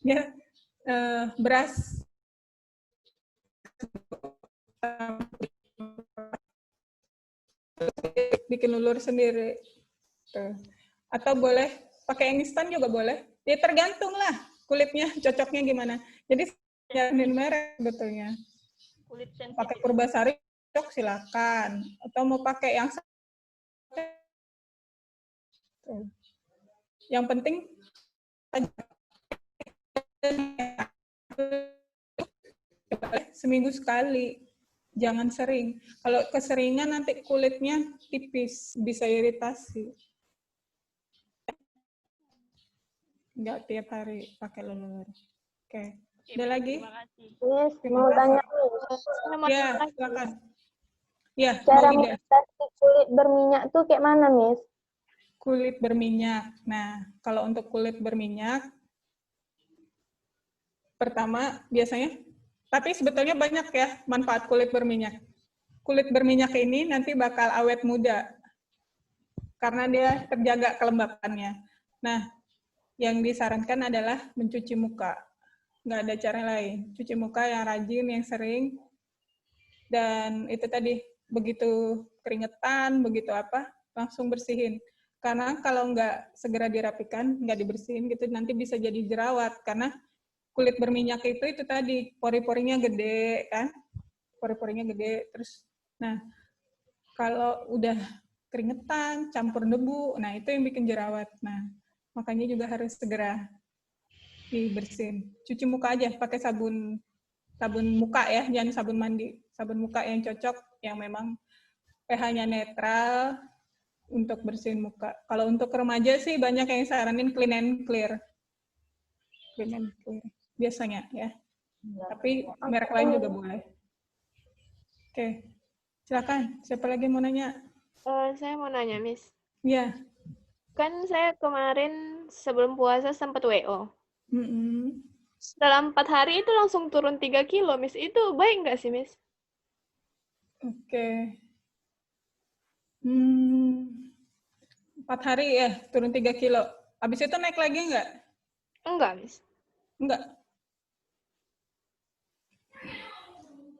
Dia beras bikin lulur sendiri. Tuh. Atau boleh pakai yang instan juga boleh. Ya tergantung lah kulitnya cocoknya gimana. Jadi jalanin merek betulnya. Kulit sensitif. Pakai Purbasari cocok silakan. Atau mau pakai yang yang penting seminggu sekali. Jangan sering. Kalau keseringan nanti kulitnya tipis, bisa iritasi. Nggak tiap hari pakai lulur. Oke. Ada lagi? Terima kasih. Miss, mau tanya Ya, silakan. Ya, cara mengatasi kulit berminyak tuh kayak mana, Miss? Kulit berminyak. Nah, kalau untuk kulit berminyak, pertama biasanya, tapi sebetulnya banyak ya manfaat kulit berminyak. Kulit berminyak ini nanti bakal awet muda, karena dia terjaga kelembapannya. Nah, yang disarankan adalah mencuci muka. Nggak ada cara lain. Cuci muka yang rajin, yang sering. Dan itu tadi, begitu keringetan, begitu apa, langsung bersihin. Karena kalau nggak segera dirapikan, nggak dibersihin gitu, nanti bisa jadi jerawat. Karena kulit berminyak itu tadi, pori-porinya gede, kan? Pori-porinya gede. Terus, nah, kalau udah keringetan, campur debu, nah itu yang bikin jerawat. Nah, makanya juga harus segera dibersihin. Cuci muka aja pakai sabun muka ya, jangan sabun mandi. Sabun muka yang cocok, yang memang pH-nya netral untuk bersihin muka. Kalau untuk remaja sih banyak yang saranin clean and clear. Clean and clear biasanya ya. Tapi merek lain juga boleh. Oke. Silakan. Siapa lagi mau nanya? Saya mau nanya, Miss. Iya. Kan saya kemarin sebelum puasa sempat WO. Mm-mm. Dalam 4 hari itu langsung turun 3 kilo, Miss. Itu baik nggak sih, Miss? Oke. 4 hari ya, turun 3 kilo. Habis itu naik lagi nggak? Enggak, Miss. Enggak.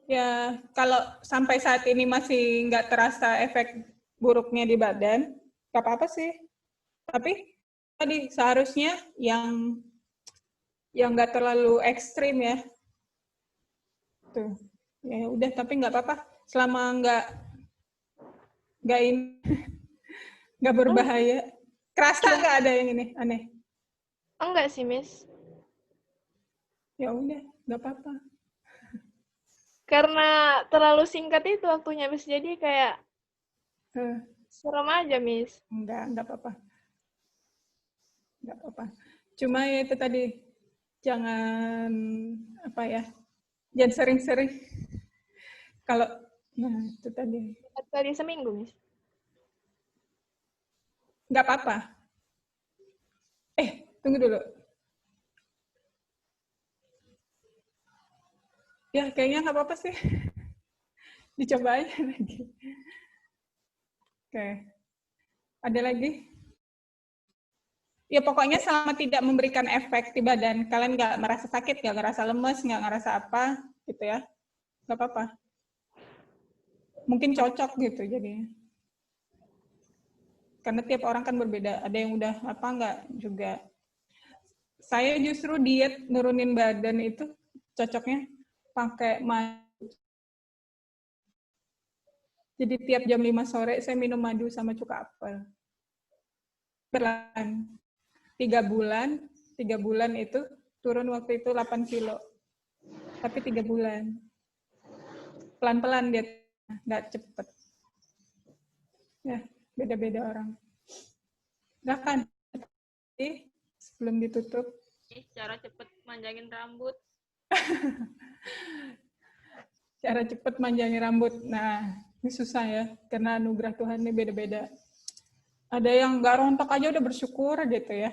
Ya, kalau sampai saat ini masih nggak terasa efek buruknya di badan, nggak apa-apa sih. Tapi tadi seharusnya yang nggak terlalu ekstrim ya. Tuh, ya udah. Tapi nggak apa-apa. Selama nggak ini, nggak berbahaya. Kerasa nggak ada yang ini aneh? Enggak sih, Miss. Ya udah, nggak apa-apa. Karena terlalu singkat itu waktunya, Miss. Jadi kayak serem aja, Miss. Nggak apa-apa. Nggak apa-apa. Cuma ya itu tadi, jangan apa ya, jangan sering-sering. Kalau, nah itu tadi. 4 kali seminggu, Miss. Nggak apa-apa. Tunggu dulu. Ya, kayaknya nggak apa-apa sih. Dicoba aja lagi. Oke. Ada lagi? Ya, pokoknya selama tidak memberikan efek di badan, kalian nggak merasa sakit, nggak ngerasa lemes, nggak ngerasa apa, gitu ya. Nggak apa-apa. Mungkin cocok gitu jadinya. Karena tiap orang kan berbeda. Ada yang udah apa nggak juga. Saya justru diet nurunin badan itu cocoknya pakai madu. Jadi tiap jam 5 sore saya minum madu sama cuka apel. Perlahan. 3 bulan itu turun waktu itu 8 kilo. Tapi 3 bulan. Pelan-pelan dia, nggak cepet. Ya, beda-beda orang. Silakan. Sebelum ditutup. Cara cepet manjangin rambut. Cara cepet manjangin rambut. Nah, ini susah ya, karena anugerah Tuhan ini beda-beda. Ada yang nggak rontok aja udah bersyukur gitu ya.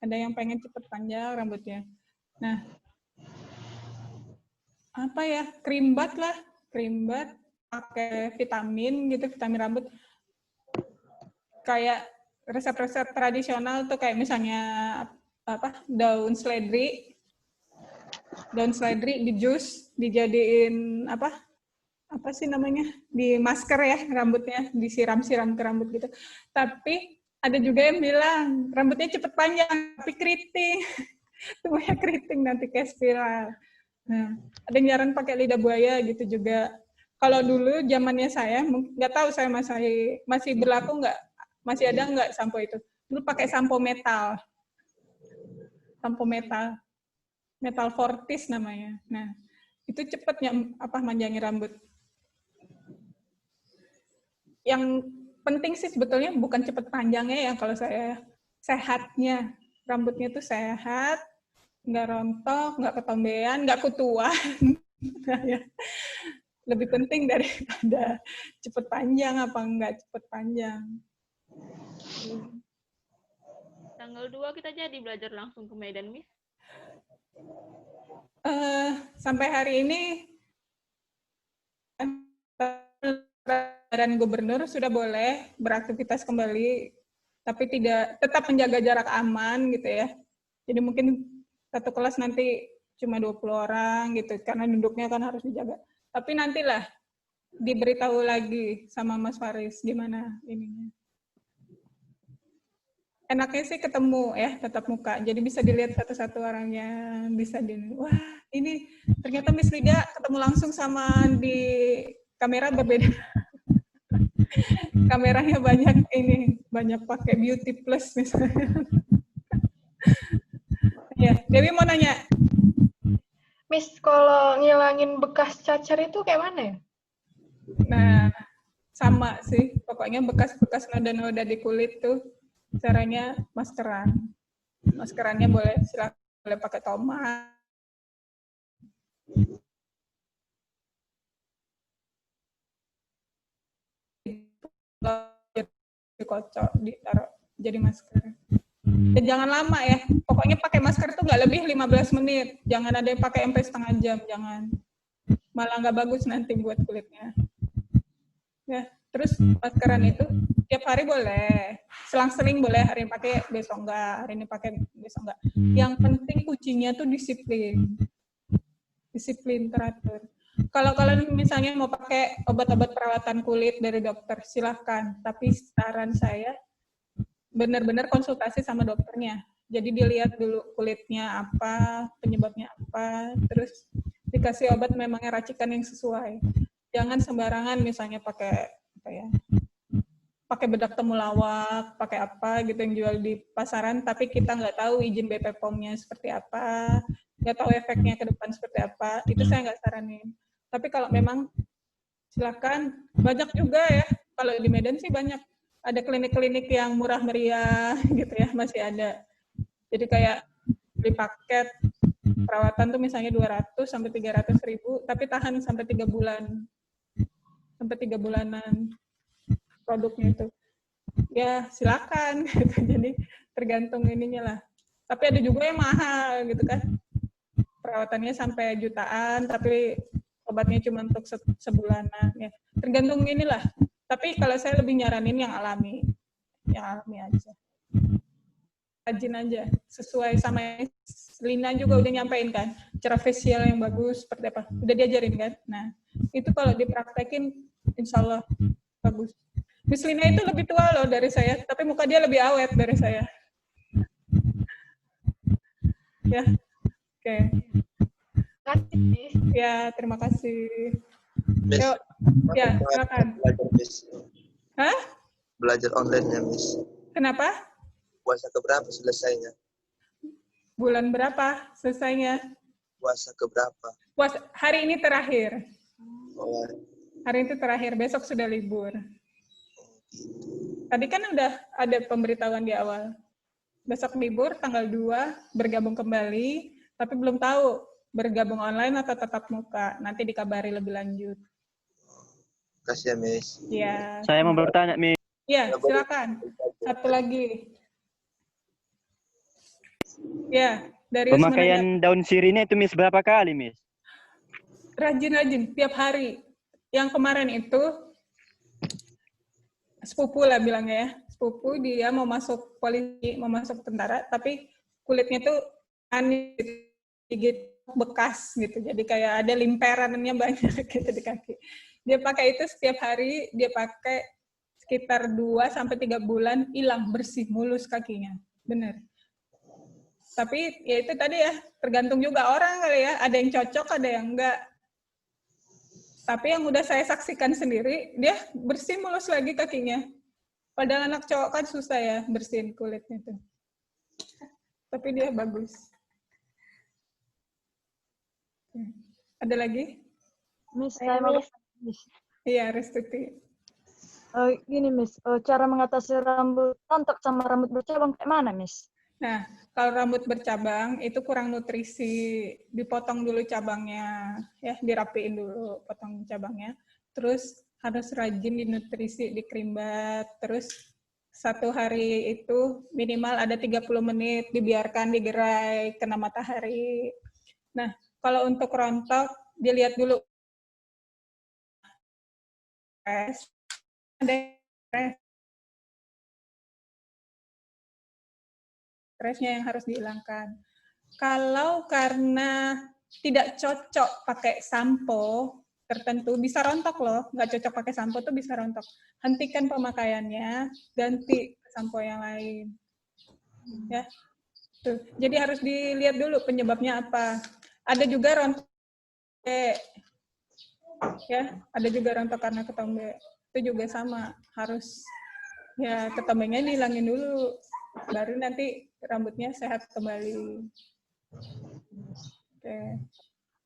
Ada yang pengen cepet panjang rambutnya. Nah, apa ya, krimbat lah, krimbat, pakai vitamin gitu, vitamin rambut. Kayak resep-resep tradisional tuh kayak misalnya apa, daun seledri di jus, dijadiin apa sih namanya, di masker ya rambutnya, disiram-siram ke rambut gitu. Tapi ada juga yang bilang rambutnya cepet panjang tapi keriting. Semuanya keriting nanti kayak spiral. Nah, ada yang nyaran pakai lidah buaya gitu juga. Kalau dulu zamannya saya, nggak tahu saya masih berlaku nggak, masih ada nggak sampo itu. Dulu pakai sampo metal. Sampo metal Fortis namanya. Nah, itu cepetnya manjangin rambut. Yang penting sih sebetulnya bukan cepet panjangnya ya, kalau saya sehatnya. Rambutnya tuh sehat, nggak rontok, nggak ketombean, nggak kutuan. Lebih penting daripada cepet panjang apa nggak cepet panjang. Tanggal 2 kita jadi belajar langsung ke Medan, Miss. Sampai hari ini dan gubernur sudah boleh beraktivitas kembali, tapi tetap menjaga jarak aman gitu ya. Jadi mungkin satu kelas nanti cuma 20 orang gitu, karena duduknya kan harus dijaga. Tapi nantilah diberitahu lagi sama Mas Faris gimana ininya. Enaknya sih ketemu ya, tatap muka. Jadi bisa dilihat satu-satu orangnya, bisa wah ini ternyata Miss Lida ketemu langsung sama di kamera berbeda. Kameranya banyak pakai Beauty Plus misalnya. Ya, Dewi mau nanya. Miss, kalau ngilangin bekas cacar itu kayak mana ya? Nah, sama sih. Pokoknya bekas-bekas noda-noda di kulit tuh caranya maskeran. Maskerannya silakan boleh pakai tomat. Dikocok, ditaruh jadi masker. Dan jangan lama ya. Pokoknya pakai masker tuh nggak lebih 15 menit. Jangan ada yang pakai sampai setengah jam, jangan. Malah nggak bagus nanti buat kulitnya. Ya, terus maskeran itu tiap hari boleh. Selang-seling boleh, hari ini pakai, besok enggak, hari ini pakai, besok enggak. Yang penting kuncinya tuh disiplin. Disiplin, teratur. Kalau kalian misalnya mau pakai obat-obat perawatan kulit dari dokter, silahkan. Tapi saran saya, benar-benar konsultasi sama dokternya. Jadi dilihat dulu kulitnya apa, penyebabnya apa, terus dikasih obat memangnya racikan yang sesuai. Jangan sembarangan misalnya pakai pakai bedak temulawak, pakai apa gitu yang jual di pasaran, tapi kita nggak tahu izin BP POM-nya seperti apa, nggak tahu efeknya ke depan seperti apa, itu saya nggak saranin. Tapi kalau memang silakan, banyak juga ya, kalau di Medan sih banyak. Ada klinik-klinik yang murah meriah gitu ya, masih ada. Jadi kayak beli paket perawatan tuh misalnya 200 sampai 300 ribu, tapi tahan sampai 3 bulan. Sampai 3 bulanan produknya itu. Ya silakan gitu. Jadi tergantung ininya lah. Tapi ada juga yang mahal gitu kan. Perawatannya sampai jutaan, tapi obatnya cuma untuk sebulanan. Ya. Tergantung inilah. Tapi kalau saya lebih nyaranin yang alami aja. Rajin aja, sesuai sama Lina juga udah nyampein kan, cara facial yang bagus seperti apa, udah diajarin kan. Nah, itu kalau dipraktekin, insya Allah bagus. Miss Lina itu lebih tua loh dari saya, tapi muka dia lebih awet dari saya. Ya, oke. Ya, terima kasih. Yuk. Ya, silakan. Belajar, Miss. Hah? Belajar online-nya, Miss. Kenapa? Puasa keberapa selesainya? Bulan berapa selesainya? Puasa keberapa? Hari ini terakhir. Oh. Hari itu terakhir, besok sudah libur. Tadi kan udah ada pemberitahuan di awal. Besok libur, tanggal 2, bergabung kembali, tapi belum tahu bergabung online atau tetap muka. Nanti dikabari lebih lanjut. Kasih ya, Miss. Ya. Saya mau bertanya, Miss. Iya, silakan. Satu lagi. Ya, dari Pemakaian daun sirihnya itu Miss berapa kali, Miss? Rajin-rajin, tiap hari. Yang kemarin itu, sepupu lah bilangnya ya. Sepupu dia mau masuk polisi, mau masuk tentara, tapi kulitnya tuh aneh, gigit bekas gitu. Jadi kayak ada limperannya banyak gitu di kaki. Dia pakai itu setiap hari, dia pakai sekitar 2-3 bulan, hilang, bersih, mulus kakinya. Bener. Tapi ya itu tadi ya, tergantung juga orang kali ya. Ada yang cocok, ada yang enggak. Tapi yang udah saya saksikan sendiri, dia bersih mulus lagi kakinya. Padahal anak cowok kan susah ya bersihin kulitnya tuh. Tapi dia bagus. Ada lagi? Miss, saya mau Miss. Iya, Restuti. Gini, Miss. Cara mengatasi rambut rontok sama rambut bercabang kayak mana, Miss? Nah, kalau rambut bercabang itu kurang nutrisi, dipotong dulu cabangnya, ya dirapiin dulu, potong cabangnya. Terus harus rajin dinutrisi, dikerimbat. Terus 1 hari itu minimal ada 30 menit dibiarkan digerai kena matahari. Nah, kalau untuk rontok dilihat dulu ada stresnya yang harus dihilangkan. Kalau karena tidak cocok pakai sampo tertentu, bisa rontok loh. Nggak cocok pakai sampo tuh bisa rontok. Hentikan pemakaiannya, ganti sampo yang lain. Ya, tuh. Jadi harus dilihat dulu penyebabnya apa. Ada juga rontok, ya, ada juga rontok karena ketombe. Itu juga sama, harus ya ketombenya dihilangin dulu, baru nanti rambutnya sehat kembali. Oke.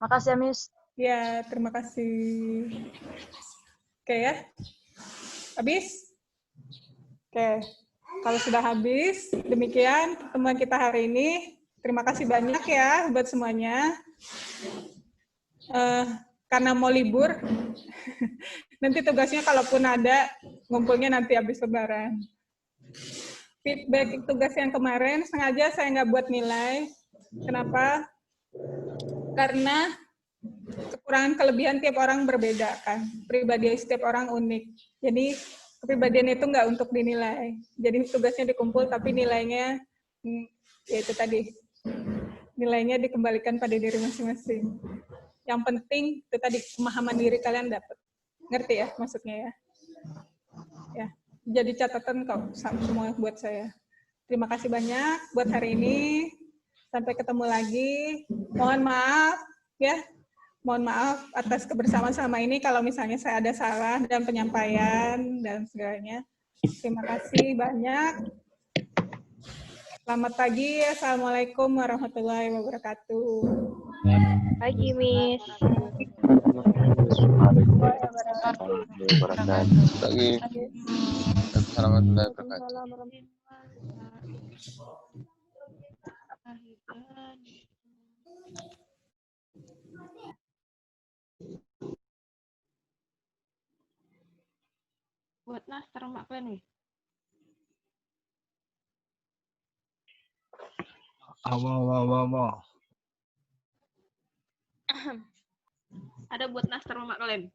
Makasih ya, Miss. Ya, terima kasih. Oke ya. Habis? Oke. Kalau sudah habis, demikian pertemuan kita hari ini. Terima kasih banyak ya buat semuanya. Karena mau libur, nanti tugasnya kalaupun ada, ngumpulnya nanti habis lebaran. Feedback tugas yang kemarin sengaja saya nggak buat nilai. Kenapa? Karena kekurangan kelebihan tiap orang berbeda kan. Pribadi setiap orang unik. Jadi kepribadian itu nggak untuk dinilai. Jadi tugasnya dikumpul tapi nilainya ya itu tadi. Nilainya dikembalikan pada diri masing-masing. Yang penting itu tadi pemahaman diri kalian dapat. Ngerti ya maksudnya ya? Ya. Jadi catatan kok semua buat saya. Terima kasih banyak buat hari ini. Sampai ketemu lagi. Mohon maaf ya. Mohon maaf atas kebersamaan selama ini kalau misalnya saya ada salah dalam penyampaian dan segalanya. Terima kasih banyak. Selamat pagi. Assalamualaikum warahmatullahi wabarakatuh. Pagi, Miss. Pagi. Assalamualaikum warahmatullahi wabarakatuh. Buat naster mak kalian nih. Wow. Ada buat naster mak kalian.